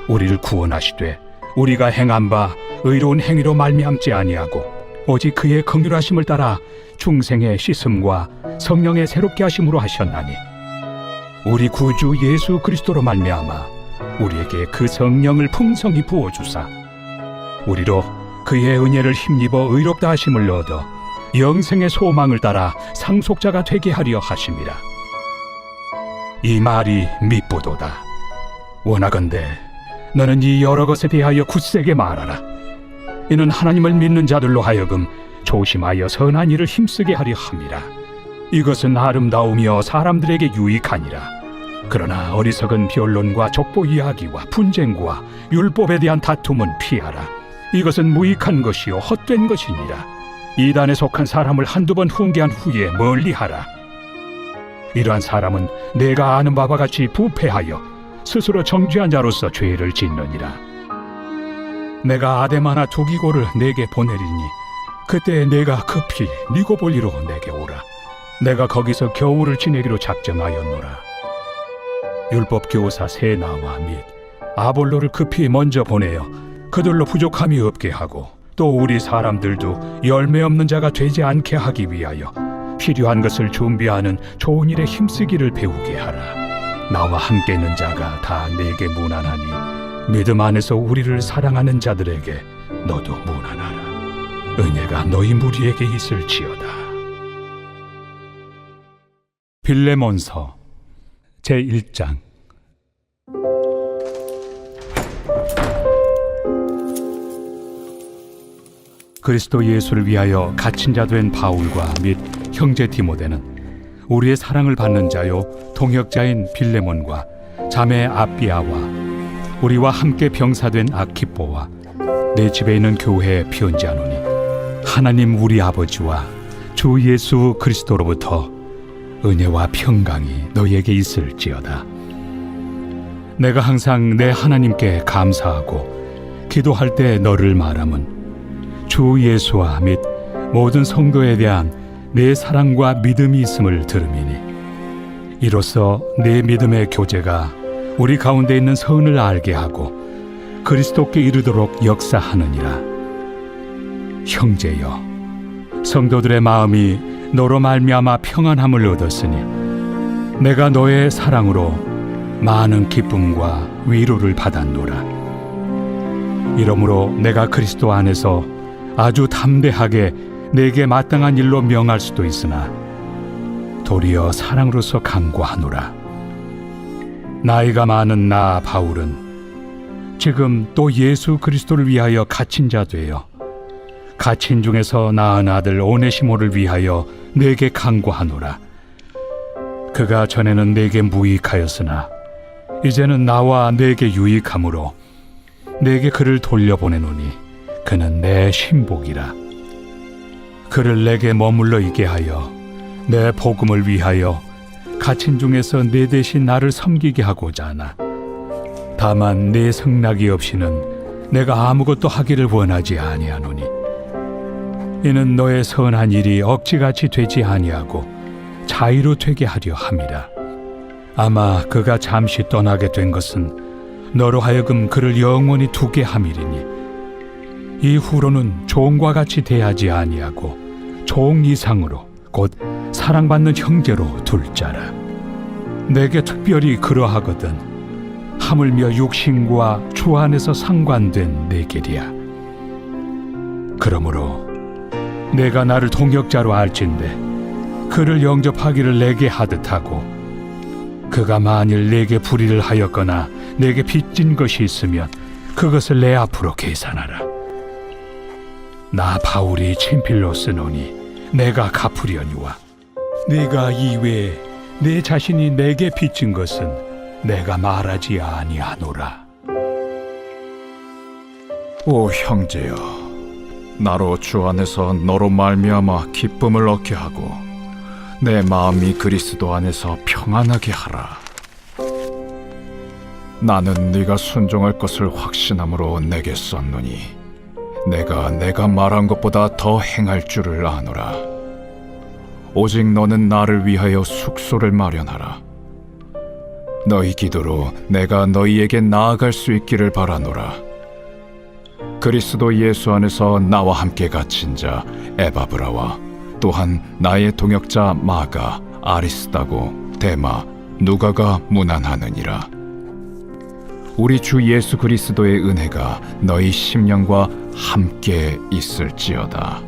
우리를 구원하시되 우리가 행한 바 의로운 행위로 말미암지 아니하고 오직 그의 긍휼하심을 따라 중생의 씻음과 성령의 새롭게 하심으로 하셨나니 우리 구주 예수 그리스도로 말미암아 우리에게 그 성령을 풍성히 부어주사 우리로 그의 은혜를 힘입어 의롭다 하심을 얻어 영생의 소망을 따라 상속자가 되게 하려 하심이라. 이 말이 미쁘도다. 원하건대 너는 이 여러 것에 대하여 굳세게 말하라. 이는 하나님을 믿는 자들로 하여금 조심하여 선한 일을 힘쓰게 하려 함이라. 이것은 아름다우며 사람들에게 유익하니라. 그러나 어리석은 변론과 족보 이야기와 분쟁과 율법에 대한 다툼은 피하라. 이것은 무익한 것이요 헛된 것이니라. 이단에 속한 사람을 한두 번 훈계한 후에 멀리하라. 이러한 사람은 내가 아는 바와 같이 부패하여 스스로 정죄한 자로서 죄를 짓느니라. 내가 아데마나 두기고를 내게 보내리니 그때 내가 급히 니고볼리로 내게 오라. 내가 거기서 겨울을 지내기로 작정하였노라. 율법 교사 세나와 및 아볼로를 급히 먼저 보내어 그들로 부족함이 없게 하고 또 우리 사람들도 열매 없는 자가 되지 않게 하기 위하여 필요한 것을 준비하는 좋은 일에 힘쓰기를 배우게 하라. 나와 함께 있는 자가 다 내게 무난하니 믿음 안에서 우리를 사랑하는 자들에게 너도 무난하라. 은혜가 너희 무리에게 있을지어다. 빌레몬서 제1장. 그리스도 예수를 위하여 갇힌 자 된 바울과 및 형제 디모데는 우리의 사랑을 받는 자요 동역자인 빌레몬과 자매 아비아와 우리와 함께 병사된 아키뽀와 내 집에 있는 교회에 편지하노니 하나님 우리 아버지와 주 예수 그리스도로부터 은혜와 평강이 너희에게 있을지어다. 내가 항상 내 하나님께 감사하고 기도할 때 너를 말함은 주 예수와 및 모든 성도에 대한 내 사랑과 믿음이 있음을 들음이니 이로써 내 믿음의 교제가 우리 가운데 있는 선을 알게 하고 그리스도께 이르도록 역사하느니라. 형제여, 성도들의 마음이 너로 말미암아 평안함을 얻었으니 내가 너의 사랑으로 많은 기쁨과 위로를 받았노라. 이러므로 내가 그리스도 안에서 아주 담대하게 내게 마땅한 일로 명할 수도 있으나 도리어 사랑으로서 강구하노라. 나이가 많은 나 바울은 지금 또 예수 그리스도를 위하여 갇힌 자 되어 갇힌 중에서 낳은 아들 오네시모를 위하여 내게 강구하노라. 그가 전에는 내게 무익하였으나 이제는 나와 내게 유익함으로 내게 그를 돌려보내노니 그는 내 신복이라. 그를 내게 머물러 있게 하여 내 복음을 위하여 갇힌 중에서 내 대신 나를 섬기게 하고자 하나. 다만 내 승낙이 없이는 내가 아무것도 하기를 원하지 아니하노니 이는 너의 선한 일이 억지같이 되지 아니하고 자의로 되게 하려 함이라. 아마 그가 잠시 떠나게 된 것은 너로 하여금 그를 영원히 두게 함이리니 이후로는 종과 같이 대하지 아니하고 종 이상으로 곧 사랑받는 형제로 둘 자라. 내게 특별히 그러하거든 하물며 육신과 주 안에서 상관된 내 길이야. 그러므로 내가 나를 동역자로 알진대 그를 영접하기를 내게 하듯 하고 그가 만일 내게 불의를 하였거나 내게 빚진 것이 있으면 그것을 내 앞으로 계산하라. 나 바울이 친필로 쓰노니 내가 갚으려니와 네가 이외에 내 자신이 내게 빚진 것은 내가 말하지 아니하노라. 오 형제여, 나로 주 안에서 너로 말미암아 기쁨을 얻게 하고 내 마음이 그리스도 안에서 평안하게 하라. 나는 네가 순종할 것을 확신함으로 내게 썼노니 내가 말한 것보다 더 행할 줄을 아노라. 오직 너는 나를 위하여 숙소를 마련하라. 너희 기도로 내가 너희에게 나아갈 수 있기를 바라노라. 그리스도 예수 안에서 나와 함께 갇힌 자 에바브라와 또한 나의 동역자 마가, 아리스다고, 데마, 누가가 문안하느니라. 우리 주 예수 그리스도의 은혜가 너희 심령과 함께 있을지어다.